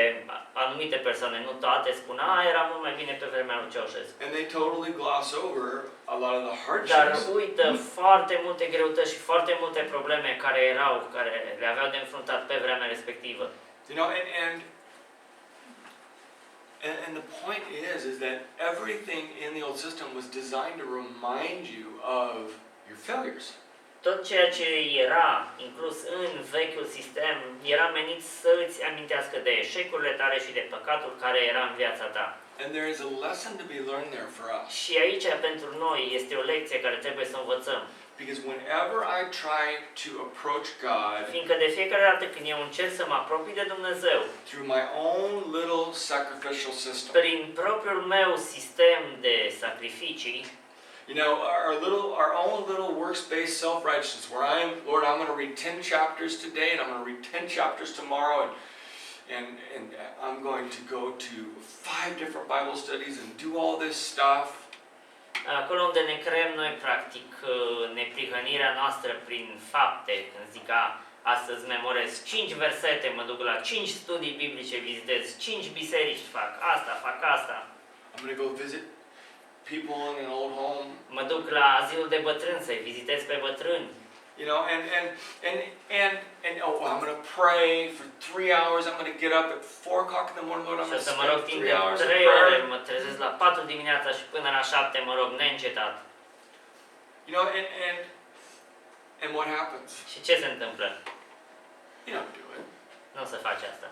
anumite persoane, nu toate, spun, era mult mai bine pe vremea lui Ceaușescu. And they totally gloss over a lot of the Dar hardships. uită foarte multe greutăți și foarte multe probleme care le aveau de înfruntat pe vremea respectivă. You know, and the point is that everything in the old system was designed to remind you of your failures. Tot ceea ce era inclus în vechiul sistem era menit să îți amintească de eșecurile tale și de păcatul care era în viața ta. And there is a lesson to be learned there for us. Și aici pentru noi este o lecție care trebuie să învățăm. Because whenever I try to approach God Fiindcă de fiecare dată când eu încerc să mă apropii de Dumnezeu, through my own little sacrificial system, prin propriul meu sistem de sacrificii, you know, our own little works-based self-righteousness, where Lord, I'm going to read 10 chapters today, and I'm going to read 10 chapters tomorrow, and I'm going to go to 5 different Bible studies and do all this stuff. Acolo unde ne creăm noi, practic, neprihănirea noastră prin fapte, când zic astăzi memorez 5 versete, mă duc la 5 studii biblice, vizitez 5 biserici, fac asta. I'm going to go visit people in an old home. Mă duc la azilul de bătrâni să-i vizitez pe bătrâni. You know, and oh, I'm going to pray for 3 hours. I'm going to get up at 4 o'clock in the morning, Lord. I'm Și going o to să mă rog spend timp 3 de hours in 3 ore, prayer. mă trezesc la 4 dimineața și până la 7 mă rog neîncetat. You know, and what happens? Și ce se întâmplă? You don't do it. Nu o să faci asta.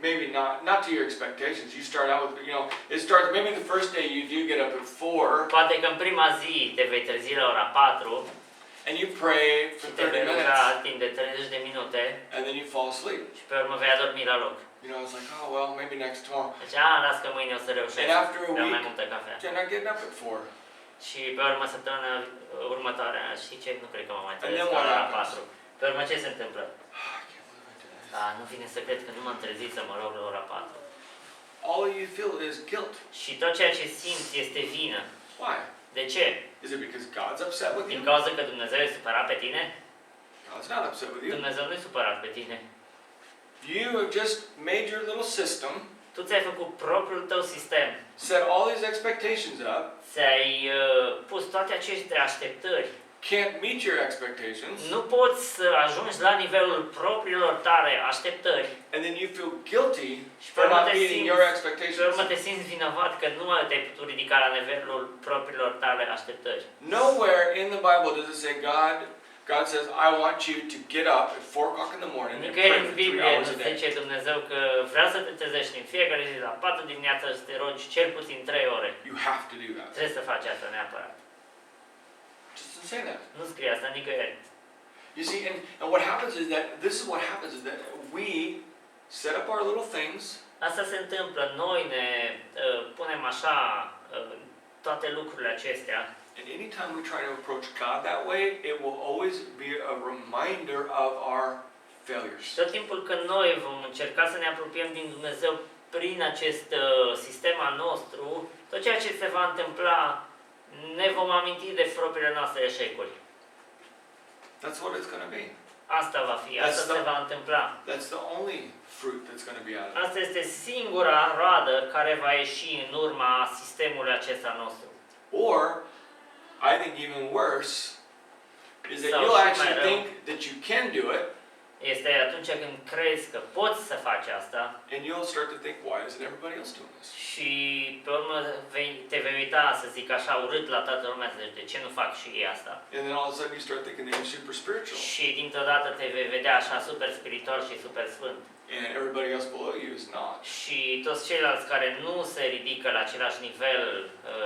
Maybe not to your expectations. You start out with, you know, it starts, maybe the first day you do get up at 4. Poate că în prima zi te vei trezi la ora 4 And you pray for și te 30 vei ruga minutes. timp de 30 de minute And then you fall asleep. și pe urmă vei adormi la loc. You know, it's like, oh, well, maybe next tomorrow. Deci, las că mâine o să reușesc. And after a Beau mai week, multă cafea. you're not getting up at 4. Și pe urmă săptămâna următoare, știi ce? Nu cred că mă mai And trezesc then la what ora happens? 4. Pe urmă ce se întâmplă? I can't believe I did this. Nu vine să cred că nu m-am trezit să mă rog la ora 4. All you feel is guilt. Și tot ceea ce simți este vină. Why? De ce? Is it because God's upset with Din you? cauza că Dumnezeu e supărat pe tine? God's not upset with you. Dumnezeu nu e supărat pe tine. You have just made your little system, Tu ți-ai făcut propriul tău sistem. set all these expectations up, Ți-ai pus toate aceste așteptări. can't meet your expectations, Nu poți să ajungi la nivelul propriilor tale așteptări. and then you feel guilty Și pe for urmă not te meeting simți, your pe urmă expectations. te simți vinovat că nu te-ai putut ridica la nivelul propriilor tale așteptări. Nowhere in the Bible does it say God says, I want you to get up at 4 o'clock in the morning and Nicăieri pray în for 3 Biblie hours nu a day. zice Dumnezeu că vrea să te trezești în fiecare zi la 4 dimineața și să te rogi cel puțin 3 ore. You have to do that. Trebuie să faci asta neapărat. Just doesn't say that. Nu scrie asta nicăieri. You see, and what happens is that we set up our little things, Asta se întâmplă. Noi ne punem așa toate lucrurile acestea. and anytime we try to approach God that way, it will always be a reminder of our failures. Și tot timpul când noi vom încerca să ne apropiem din Dumnezeu prin acest sistem al nostru, tot ceea ce se va întâmpla, ne vom aminti de propriile noastre eșecuri. That's what it's going to be. Asta va fi, asta se va întâmpla. That's the only fruit that's going to be out of it. Asta este singura roadă care va ieși în urma sistemului acesta nostru. Or, I think even worse, is that So, you'll și actually mai rău. think that you can do it, Este atunci când crezi că poți să faci asta and you'll start to think, why isn't everybody else doing this? și pe urmă te vei uita, să zic așa, urât la toată lumea, să zici, de ce nu fac și ei asta? And then all of a sudden you start thinking that you're super spiritual, Și dintr-o dată te vei vedea așa super spiritual și super sfânt. and everybody else below you is not. Și toți ceilalți care nu se ridică la același nivel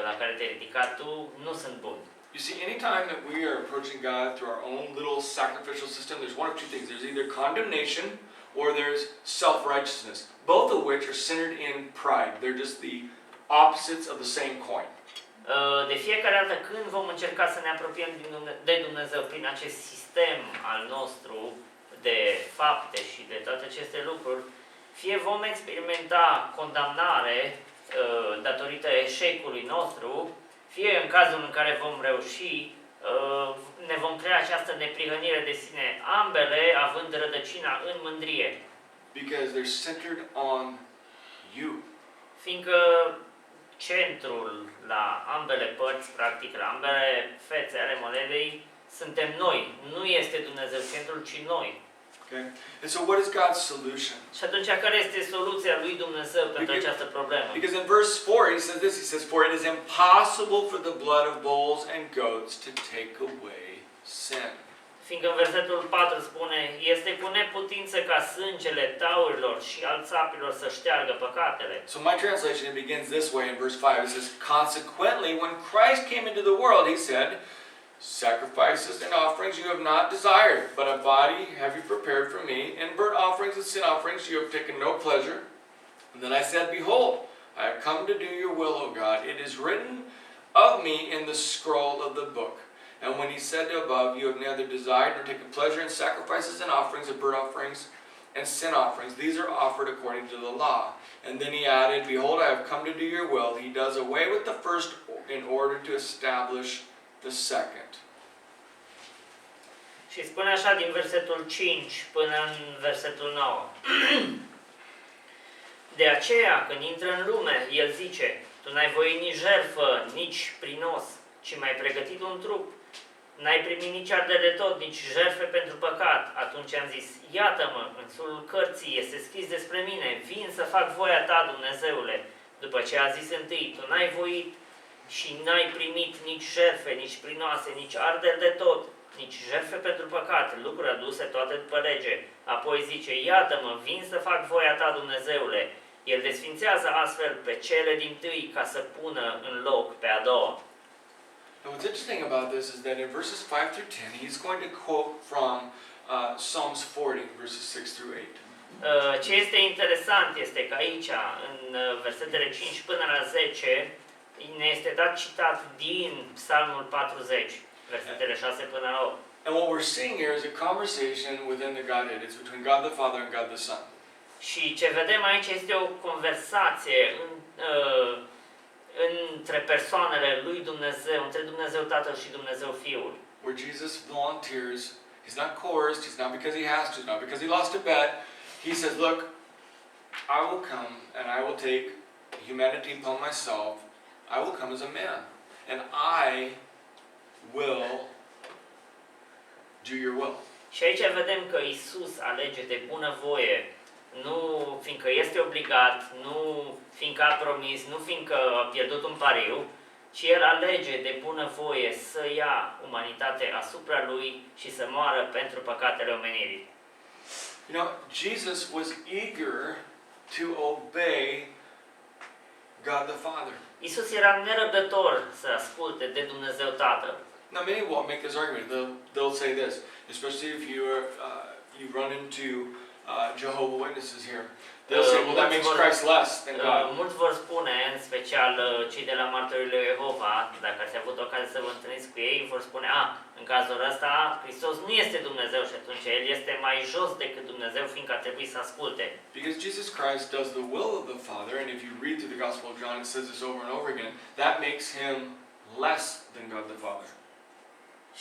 la care te-ai ridicat tu, nu sunt buni. You see, anytime that we are approaching God through our own little sacrificial system, there's one of two things. There's either condemnation or there's self-righteousness, both of which are centered in pride. They're just the opposites of the same coin. De fiecare dată când vom încerca să ne apropiem de Dumnezeu prin acest sistem al nostru de fapte și de toate aceste lucruri, fie vom experimenta condamnare datorită eșecului nostru, fie în cazul în care vom reuși, ne vom crea această neprihănire de sine, ambele având rădăcina în mândrie. Because they're centered on you. Fiindcă centrul la ambele părți, practic la ambele fețe ale monedei, suntem noi. Nu este Dumnezeu centrul, ci noi. Okay? And so what is God's solution? Și atunci care este soluția lui Dumnezeu pentru această problemă? Because in verse 4 he says this, he says, for it is impossible for the blood of bulls and goats to take away sin. Fiindcă în versetul 4 spune, este cu neputință ca sângele taurilor și al țapilor să șteargă păcatele. So my translation, it begins this way in verse 5. It says, consequently, when Christ came into the world, he said, sacrifices and offerings you have not desired, but a body have you prepared for me, and burnt offerings and sin offerings you have taken no pleasure. And then I said, behold, I have come to do your will, O God. It is written of me in the scroll of the book. And when he said above, you have neither desired nor taken pleasure in sacrifices and offerings and burnt offerings, and sin offerings. These are offered according to the law. And then he added, behold, I have come to do your will. He does away with the first in order to establish the second. Și spune așa din versetul 5 până în versetul 9. De aceea, când intră în lume, el zice, tu n-ai voit nici jertfă, nici prinos, ci m-ai pregătit un trup. N-ai primit nici ardere de tot, nici jertfe pentru păcat. Atunci am zis, iată-mă, în sulul cărții este scris despre mine, vin să fac voia ta, Dumnezeule. După ce a zis întâi, tu n-ai voit și n-ai primit nici jertfe, nici prinoase, nici arderi de tot, nici jertfe pentru păcat, lucruri aduse toate după lege. Apoi zice, iată-mă, vin să fac voia ta, Dumnezeule. El desfințează astfel pe cele dintâi ca să pună în loc pe a doua. And what's interesting about this is that in verses 5 through 10, he's going to quote from Psalms 40, verses 6 through 8. Ce este interesant este că aici, în versetele 5 până la 10, ne este dat citat din Psalmul 40, versetele 6 până la 8. And what we're seeing here is a conversation within the Godhead. It's between God the Father and God the Son. Și ce vedem aici este o conversație între persoanele lui Dumnezeu, între Dumnezeu Tatăl și Dumnezeu Fiul. Where Jesus volunteers, he's not coerced, he's not because he has to, not because he lost a bet. He says, look, I will come and I will take humanity upon myself. I will come as a man and I will do your will. Și aici vedem că Isus alege de bunăvoie, nu fiindcă este obligat, nu fiindcă a promis, nu fiindcă a pierdut un pariu, ci el alege de bunăvoie să ia umanitate asupra lui și să moară pentru păcatele omenirii. You know, Jesus was eager to obey God the Father. Isus era nerăbdător să asculte de Dumnezeu Tatăl. Now, many will make this argument. They'll say this, especially if you run into Jehovah's Witnesses here. They'll say, well, that makes Christ less than God. Mulți vor spune, în special cei de la Martorii lui Jehova, dacă ați avut ocazia să vă întâlniți cu ei, vor spune, în cazul ăsta, Hristos nu este Dumnezeu și atunci El este mai jos decât Dumnezeu, fiindcă ar trebui să asculte. Because Jesus Christ does the will of the Father, and if you read through the Gospel of John, it says this over and over again, that makes Him less than God the Father.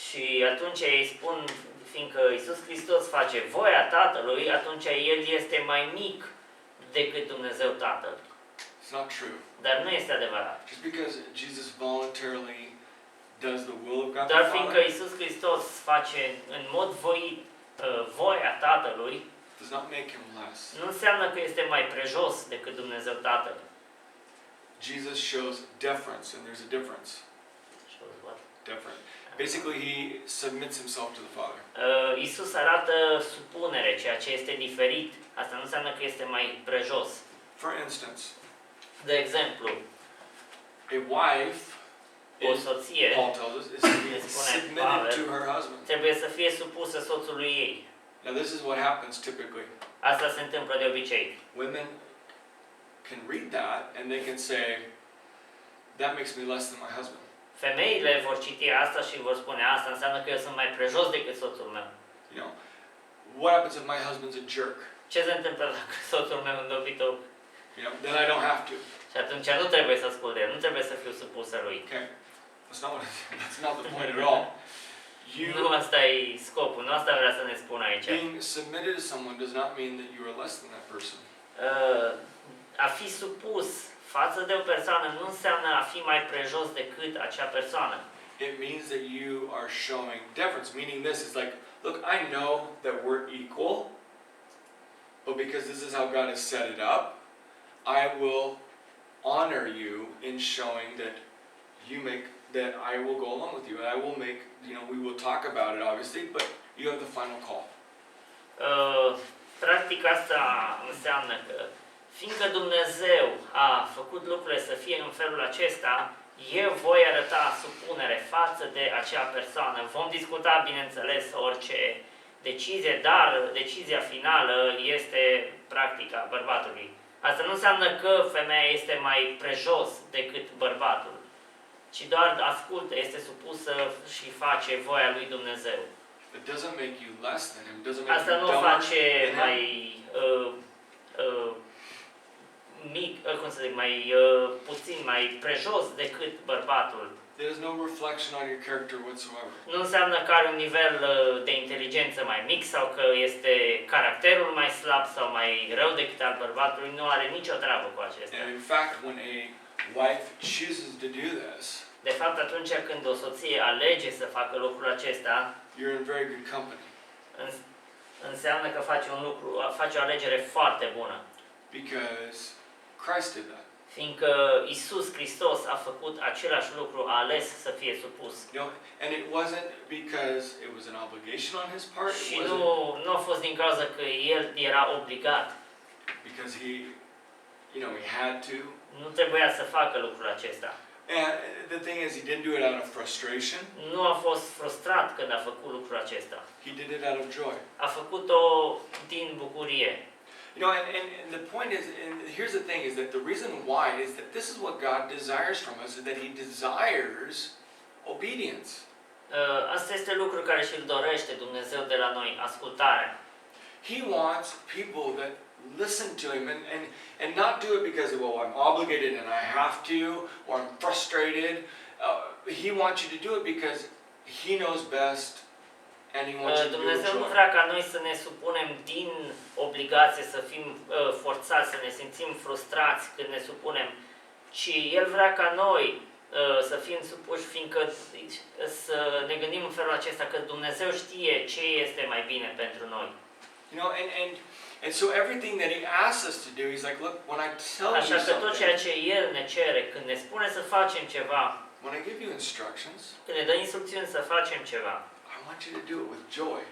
Și atunci ei spun, fiindcă Iisus Hristos face voia Tatălui, atunci El este mai mic decât Dumnezeu Tatăl. It's not true. Dar nu este adevărat. Just because Jesus voluntarily does the will of God Dar the fiindcă Father Iisus Hristos face în mod voit voia Tatălui, does not make Him less. nu înseamnă că este mai prejos decât Dumnezeu Tatăl. Jesus shows deference, and there's a difference. Different. Basically, He submits Himself to the Father. Iisus arată supunere, ceea ce este diferit. Asta nu înseamnă că este mai prejos. For instance, De exemplu, a wife, o soție Paul tells us, is to be submitted to her husband. trebuie să fie supusă soțului ei. Now, this is what happens typically. Asta se întâmplă de obicei. Women can read that and they can say, that makes me less than my husband. Femeile vor citi asta și vor spune asta înseamnă că eu sunt mai prejos decât soțul meu. You know, what happens if my husband's a jerk? Ce se întâmplă dacă soțul meu e un dobitoc? You know, then I don't have to. Și atunci nu trebuie să ascult de el, nu trebuie să fiu supusă lui. Okay, that's not the point at all. Nu asta e scopul, nu asta vrea să ne spună aici. Being submitted to someone does not mean that you are less than that person. A fi supus față de o persoană nu înseamnă a fi mai prejos decât acea persoană. It means that you are showing deference. Meaning this is like, look, I know that we're equal, but because this is how God has set it up, I will honor you in showing that that I will go along with you, and I will make, we will talk about it obviously, but you have the final call. Practic asta înseamnă că fiindcă Dumnezeu a făcut lucrurile să fie în felul acesta, eu voi arăta supunere față de acea persoană. Vom discuta, bineînțeles, orice decizie, dar decizia finală este practica bărbatului. Asta nu înseamnă că femeia este mai prejos decât bărbatul, ci doar ascultă, este supusă și face voia lui Dumnezeu. It doesn't make you less than him. It doesn't make Asta you nu o dumber face than him. mai mic, cum să zic, mai puțin, mai prejos decât bărbatul. There is no reflection on your character whatsoever. Nu înseamnă că are un nivel de inteligență mai mic sau că este caracterul mai slab sau mai rău decât al bărbatului. Nu are nicio treabă cu acestea. And in fact, when a wife chooses to do this, De fapt, atunci când o soție alege să facă lucrul acesta, you're in very good company. înseamnă că face o alegere foarte bună. Because Christ did that. Fiindcă Isus Hristos a făcut același lucru, a ales să fie supus. You know, and it wasn't because it was an obligation on his part. Și It wasn't nu a fost din cauza că el era obligat. because he had to. Nu trebuia să facă lucrul acesta. And the thing is, he didn't do it out of frustration. Nu a fost frustrat când a făcut lucrul acesta. He did it out of joy. A făcut-o din bucurie. You know, and the point is, and here's the thing, is that the reason why is that this is what God desires from us, is that he desires obedience. Asta este lucru care și-l dorește Dumnezeu de la noi, ascultarea. He wants people that listen to him and not do it because, well, I'm obligated and I have to, or I'm frustrated. He wants you to do it because he knows best and he wants you to do it with Dumnezeu nu joy. vrea ca noi să ne supunem din obligație, să fim forțați, să ne simțim frustrați când ne supunem, ci El vrea ca noi să fim supuși, fiindcă să ne gândim în felul acesta că Dumnezeu știe ce este mai bine pentru noi. You know, and so everything that he asks us to do, he's like, look, when I tell you Așa că tot ceea something, ce El ne cere, când ne spune să facem ceva, when I give you instructions, când ne dă instrucțiuni să facem ceva, I want you to do it with joy.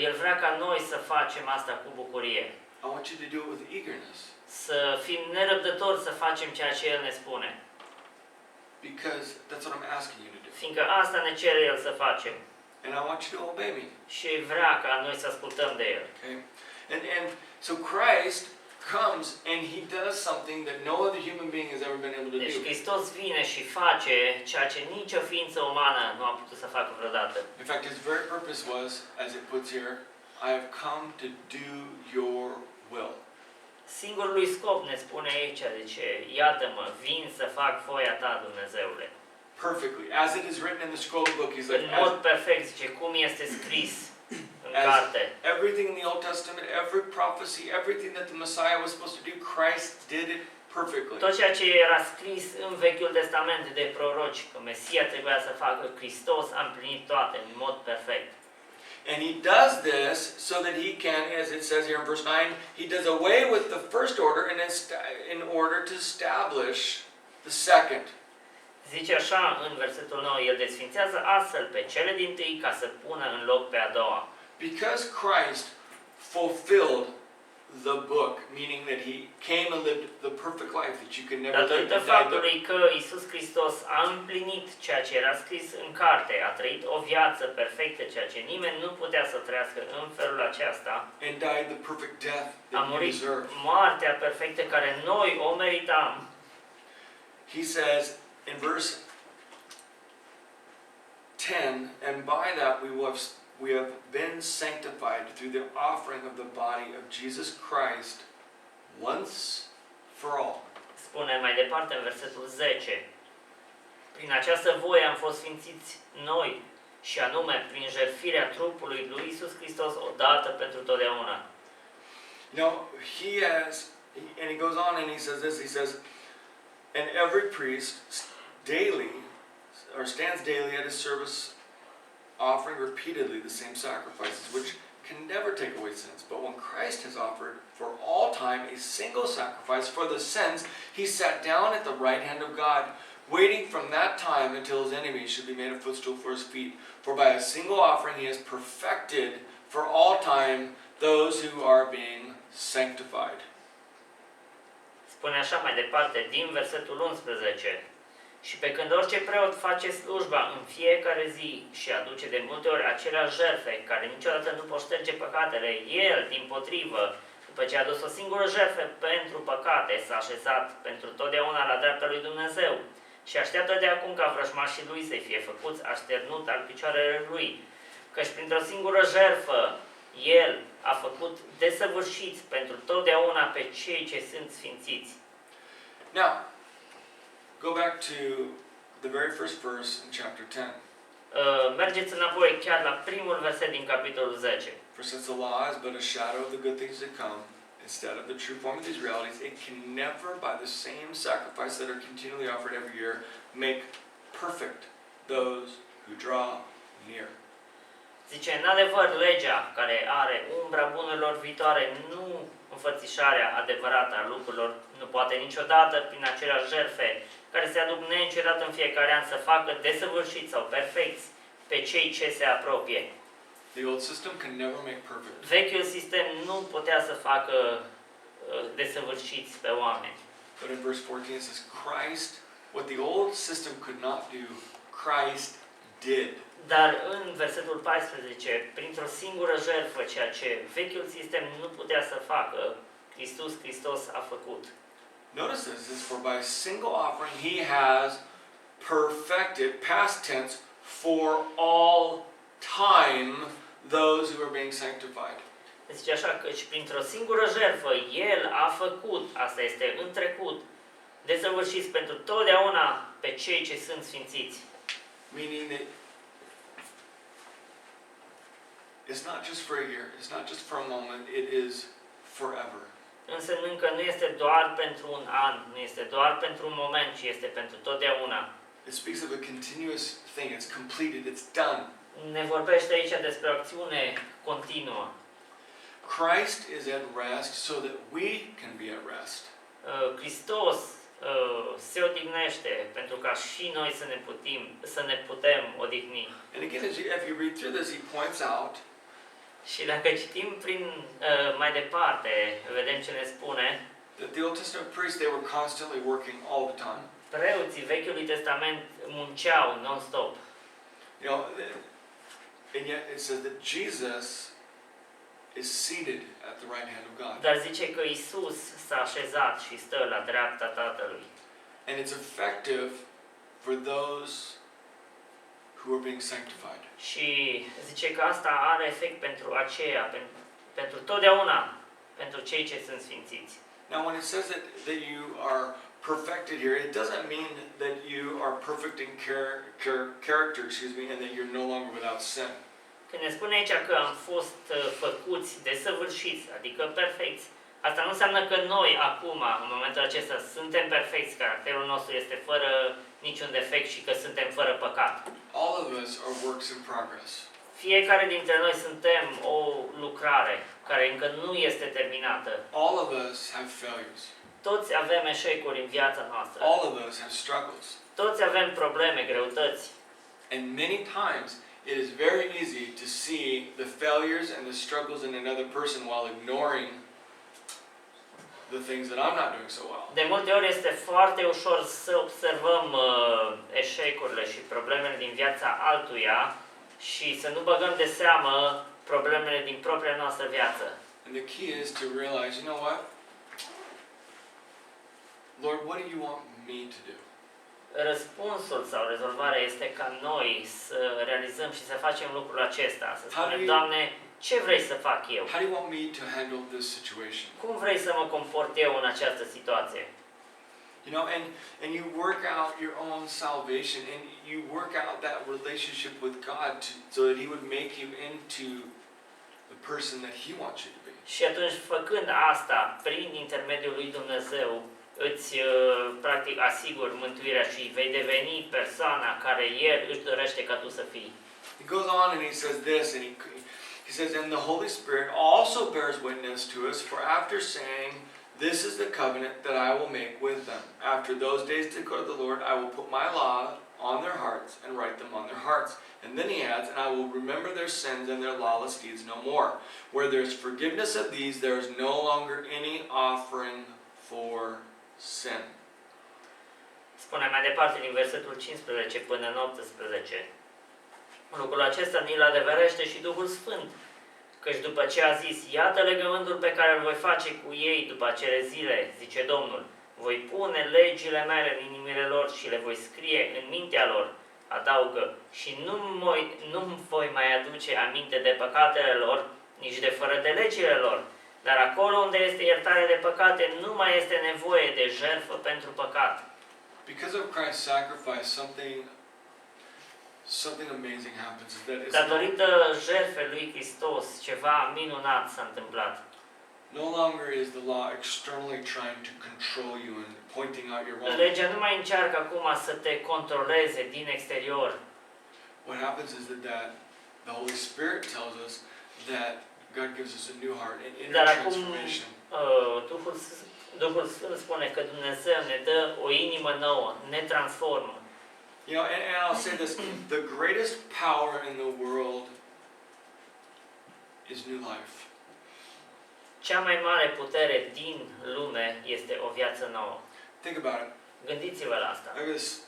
El vrea ca noi să facem asta cu bucurie. I want you to do it with eagerness. Să fim nerăbdători să facem ceea ce El ne spune. Because that's what I'm asking you to do. Fiindcă asta ne cere El să facem. And I want you to obey me. Și vrea ca noi să ascultăm de El. Okay? And so Christ comes and he does something that no other human being has ever been able to Deci do. Hristos vine și face ceea ce nicio ființă umană nu a putut să facă vreodată. In fact, his very purpose was, as it puts here, I have come to do your will. Singurul scop ne spune aici, zice, iată-mă, vin să fac voia ta, Dumnezeule. Perfectly. As it is written in the scroll book, he's like, În mod perfect, zice, cum este scris în as carte. everything in the Old Testament, every prophecy, everything that the Messiah was supposed to do, Christ did it perfectly. Tot ceea ce era scris în Vechiul Testament de proroci, că Mesia trebuia să facă, Hristos a împlinit toate în mod perfect. And he does this so that he can, as it says here in verse 9, he does away with the first order and in order to establish the second. Zice așa în versetul 9, El desfințează astfel pe cele dintâi ca să pună în loc pe a doua. Because Christ fulfilled the book, meaning that he came and lived the perfect life that you can never live Datorită and die. faptului că Isus Hristos a împlinit ceea ce era scris în carte, a trăit o viață perfectă, ceea ce nimeni nu putea să trăiască în felul acesta, And died the perfect death a that you murit deserve. moartea perfectă care noi o meritam. He says in verse 10, and by that we have been sanctified through the offering of the body of Jesus Christ once for all. Spune mai departe în versetul 10. Prin această voie am fost sfințiți noi, și anume prin jertfirea trupului lui Isus Hristos odată pentru totdeauna. You know, he has, and he goes on and he says this, he says, and every priest daily, or stands daily at his service, offering repeatedly the same sacrifices, which can never take away sins. But when Christ has offered for all time a single sacrifice for the sins, he sat down at the right hand of God, waiting from that time until his enemies should be made a footstool for his feet. For by a single offering he has perfected for all time those who are being sanctified. Spune așa mai departe, din versetul 11. Și pe când orice preot face slujba în fiecare zi și aduce de multe ori aceleași jertfe, care niciodată nu pot șterge păcatele, el, dimpotrivă, după ce a adus o singură jertfă pentru păcate, s-a așezat pentru totdeauna la dreapta lui Dumnezeu și așteaptă de acum ca vrăjmașii lui să fie făcuți așternut al picioarelor lui. Căci printr-o singură jertfă, El a făcut desăvârșiți pentru totdeauna pe cei ce sunt sfințiți. Now, go back to the very first verse in chapter 10. Mergeți înapoi chiar la primul verset din capitolul 10. For since the law is but a shadow of the good things to come, instead of the true form of these realities, it can never, by the same sacrifice that are continually offered every year, make perfect those who draw near. Zice, în adevăr, legea care are umbra bunurilor viitoare, nu înfățișarea adevărată a lucrurilor, nu poate niciodată, prin aceleași jertfe care se aduc neîncetat în fiecare an, să facă desăvârșiți sau perfecți pe cei ce se apropie. The old system can never make perfect. Vechiul sistem nu putea să facă desăvârșiți pe oameni. But in verse 14 it says, Christ, what the old system could not do, Christ did. Dar în versetul 14, printr-o singură jertfă, ceea ce vechiul sistem nu putea să facă, Hristos a făcut. Notice this, is for by a single offering he has perfected, past tense, for all time, those who are being sanctified. Zice așa, căci printr-o singură jertfă, El a făcut, asta este în trecut, desăvârșiți pentru totdeauna pe cei ce sunt sfințiți. Meaning that it's not just for a year, it's not just for a moment, it is forever. Însemnând că nu este doar pentru un an, nu este doar pentru un moment, ci este pentru totdeauna. It speaks of a continuous thing, it's completed, it's done. Ne vorbește aici despre o acțiune continuă. Christ is at rest so that we can be at rest. Hristos se odihnește pentru ca și noi să ne putem odihni. And again, as you read through this, he points out Și dacă citim mai departe, vedem ce ne spune. that the Old Testament priests, they were constantly working all the time. Preoții Vechiului Testament munceau non-stop. You know, and yet it says that Jesus is seated at the right hand of God. Dar zice că Isus s-a așezat și stă la dreapta Tatălui. And it's effective for those who are being sanctified. Și zice că asta are efect pentru aceea, pentru totdeauna, pentru cei ce sunt sfințiți. Now, when it says that you are perfected here, it doesn't mean that you are perfect in character, and that you're no longer without sin. Când ne spune aici că am fost făcuți desăvârșiți, adică perfecți, asta nu înseamnă că noi acum, în momentul acesta, suntem perfecți, caracterul nostru este fără niciun defect și că suntem fără păcat. All of us are works in progress. Fiecare dintre noi suntem o lucrare care încă nu este terminată. All of us have failures. Toți avem eșecuri în viața noastră. All of us have struggles. Toți avem probleme, greutăți. And many times it is very easy to see the failures and the struggles in another person while ignoring the things that I'm not doing so well. De multe ori este foarte ușor să observăm eșecurile și problemele din viața altuia și să nu băgăm de seamă problemele din propria noastră viață. And the key is to realize, you know what? Lord, what do you want me to do? Răspunsul sau rezolvarea este ca noi să realizăm și să facem lucrul acesta, să How do spunem, you- Doamne, ce vrei să fac eu? How do you want me to handle this situation? Cum vrei să mă comport eu în această situație? You know, and you work out your own salvation and you work out that relationship with God so that He would make you into the person that He wants you to be. Și atunci, făcând asta, prin intermediul lui Dumnezeu, îți practic asiguri mântuirea și vei deveni persoana care El își dorește ca tu să fii. He goes on and he says this, and he says, and the Holy Spirit also bears witness to us, for after saying, this is the covenant that I will make with them. After those days declare the Lord, I will put my law on their hearts and write them on their hearts. And then he adds, and I will remember their sins and their lawless deeds no more. Where there's forgiveness of these, there is no longer any offering for sin. Spune mai departe din versetul 15 până în 18. Lucrul acesta ni-l adeverește și Duhul Sfânt, căci după ce a zis, iată legământul pe care îl voi face cu ei după acele zile, zice Domnul, voi pune legile mele în inimile lor și le voi scrie în mintea lor. adaugă, și nu voi mai aduce aminte de păcatele lor, nici de fără de legile lor. Dar acolo unde este iertare de păcate, nu mai este nevoie de jertfă pentru păcat. Because of Christ's sacrifice, something amazing happens. Datorită jertfei lui Hristos, ceva minunat s-a întâmplat. No longer is the law externally trying to control you and pointing out your wrong. Legea nu mai încearcă acum să te controleze din exterior. What happens is that the Holy Spirit tells us that God gives us a new heart, an inner Dar acum transformation. Duhul Sfânt spune că Dumnezeu ne dă o inimă nouă, ne transformă. You know, and I'll say this, the greatest power in the world is new life. Cea mai mare putere din lume este o viață nouă. Think about it. Gândiți-vă la asta. Look at this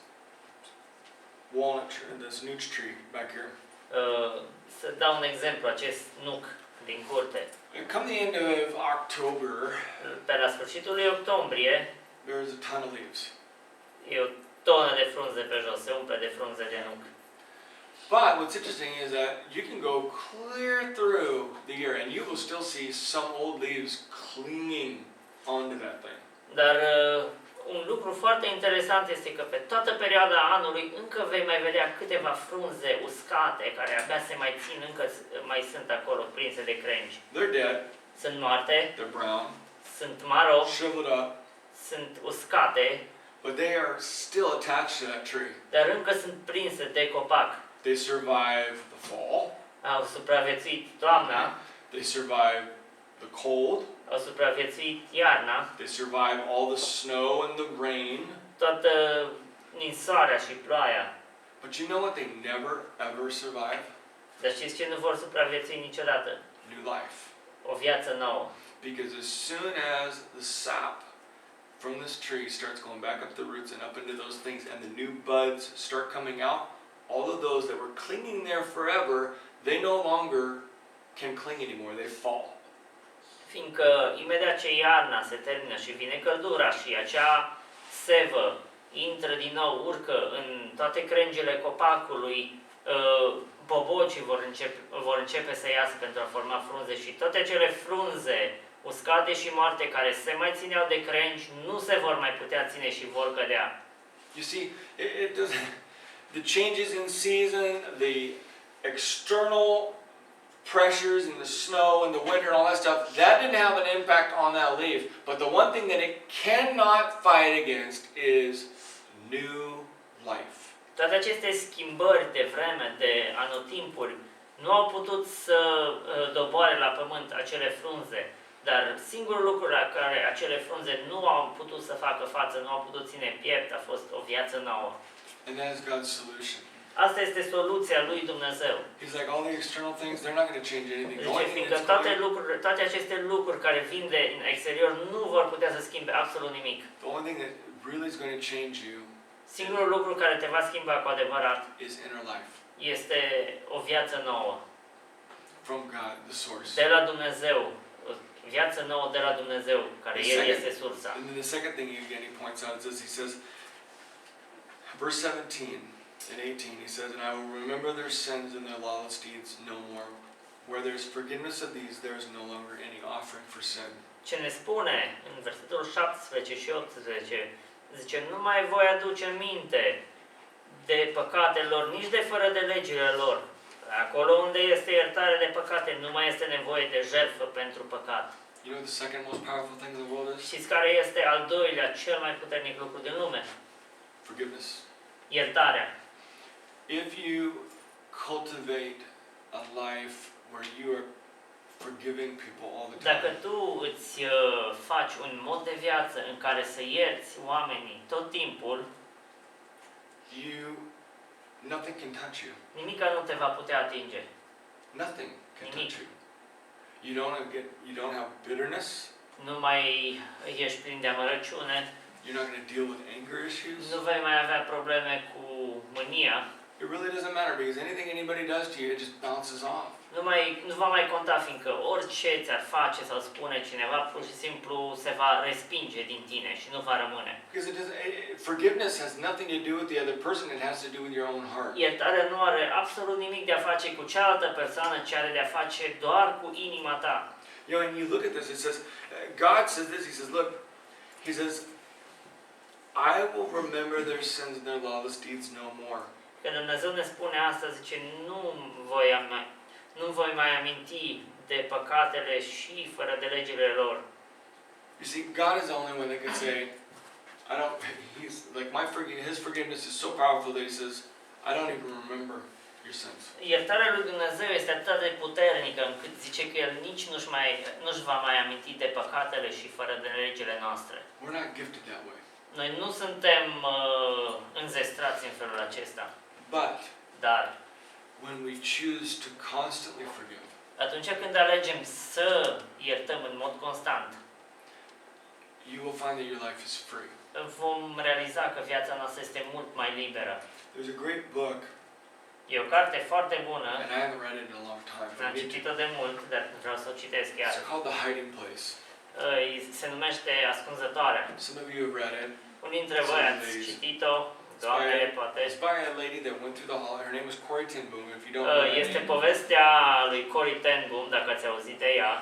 walnut tree, this nuch tree back here. Să dau un exemplu, acest nuc din curte. Come the end of October, Pe la sfârșitul lui octombrie, there's a ton of leaves. e o tonă de frunze pe jos, se umple de frunze de nuc. But what's interesting is that you can go clear through the year and you will still see some old leaves clinging onto that thing. Dar un lucru foarte interesant este că pe toată perioada anului încă vei mai vedea câteva frunze uscate care abia se mai țin, încă mai sunt acolo prinse de crengi. They're dead, Sunt moarte, they're brown, sunt maro, shriveled up, sunt uscate, but they are still attached to that tree. dar încă sunt prinse de copac. They survive the fall, Au supraviețuit toamna, they survive the cold, au supraviețuit iarna, they survive all the snow and the rain. toată ninsoarea și ploaia. But you know what they never ever survive? Dar știți ce nu vor supraviețui niciodată? New life. O viață nouă. Because as soon as the sap from this tree starts going back up the roots and up into those things and the new buds start coming out, all of those that were clinging there forever, they no longer can cling anymore, they fall. Fiindcă imediat ce iarna se termină și vine căldura și acea sevă intră din nou, urcă în toate crengile copacului, bobocii vor începe să iasă pentru a forma frunze și toate acele frunze uscate și moarte care se mai țineau de crengi nu se vor mai putea ține și vor cădea. You see, it doesn't, the changes in season, the external pressures in the snow and the winter and all that stuff, that didn't have an impact on that leaf. But the one thing that it cannot fight against is new life. Toate aceste schimbări de vreme, de anotimpuri, nu au putut să doboare la pământ acele frunze, dar singurul lucru la care acele frunze nu au putut să facă față, nu au putut ține piept, a fost o viață nouă. And that is God's solution. Asta este soluția lui Dumnezeu. He's like, all the external things, they're not going to change anything. The only Zice, thing fiindcă that's toate aceste lucruri care vin de în exterior nu vor putea să schimbe absolut nimic. the only thing that really is going to change you Singurul lucru care te va schimba cu adevărat is inner life este o viață nouă. from God, the source. De la Dumnezeu. O viață nouă de la Dumnezeu, care El este sursa. And then the second thing again he points out is this. He says, verse 17 and 18, he says, and I will remember their sins and their lawless deeds no more. Where there's forgiveness of these, there is no longer any offering for sin. Ce ne spune în versetul 17 și 18, zice, nu mai voi aduce minte de păcatele lor, nici de fără de legile lor. Acolo unde este iertare de păcate, nu mai este nevoie de jertfă pentru păcat. You know what the second most powerful thing in the world is? Știți care este al doilea cel mai puternic lucru din lume? Forgiveness. Iertarea. If you cultivate a life where you are forgiving people all the Dacă time, tu îți faci un mod de viață în care să ierți oamenii tot timpul, nothing can touch you. nimica nu te va putea atinge. Nothing can Nimic. touch you. You don't have bitterness. Nu mai ești plin de amărăciune, You're not going to deal with anger issues. nu vei mai avea probleme cu mânia. it really doesn't matter because anything anybody does to you, it just bounces off. Nu va mai conta, fiindcă orice ți-ar face sau spune cineva, pur și simplu se va respinge din tine și nu va rămâne. Because forgiveness has nothing to do with the other person, it has to do with your own heart. Iertarea nu are absolut nimic de a face cu cealaltă persoană, ci are de a face doar cu inima ta. You know, and you look at this, it says, God says this, He says, look, He says, I will remember their sins and their lawless deeds no more. Că Dumnezeu ne spune asta, zice, nu voi mai aminti de păcatele și fără de legile lor. You see, God is the only one that can say, He's like His forgiveness is so powerful that He says, I don't even remember your sins. Iertarea lui Dumnezeu este atât de puternică încât zice că El nici nu-și va mai aminti de păcatele și fără de legile noastre. We're not gifted that way. Noi nu suntem înzestrați în felul acesta. Dar when we choose to constantly forgive, atunci când alegem să iertăm în mod constant, you will find that your life is free. vom realiza că viața noastră este mult mai liberă. There's a great book, E o carte foarte bună, and I haven't read it in a long time. am citit-o de mult, dar vreau să o citesc chiar. It's called The Hiding Place. Se numește Ascunzătoarea. Some of you have read it. Unii dintre voi ați citit-o, doamnele poate. It's by a lady that went through the hall. Her name was Corrie ten Boom. If you don't know her Este name. povestea lui Corrie ten Boom, dacă ați auzit de ea.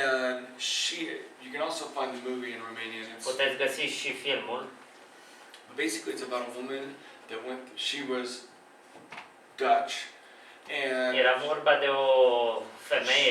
And you can also find the movie in Romanian. Puteți găsi și filmul. Basically, it's about a woman that she was Dutch, and Era vorba de o femeie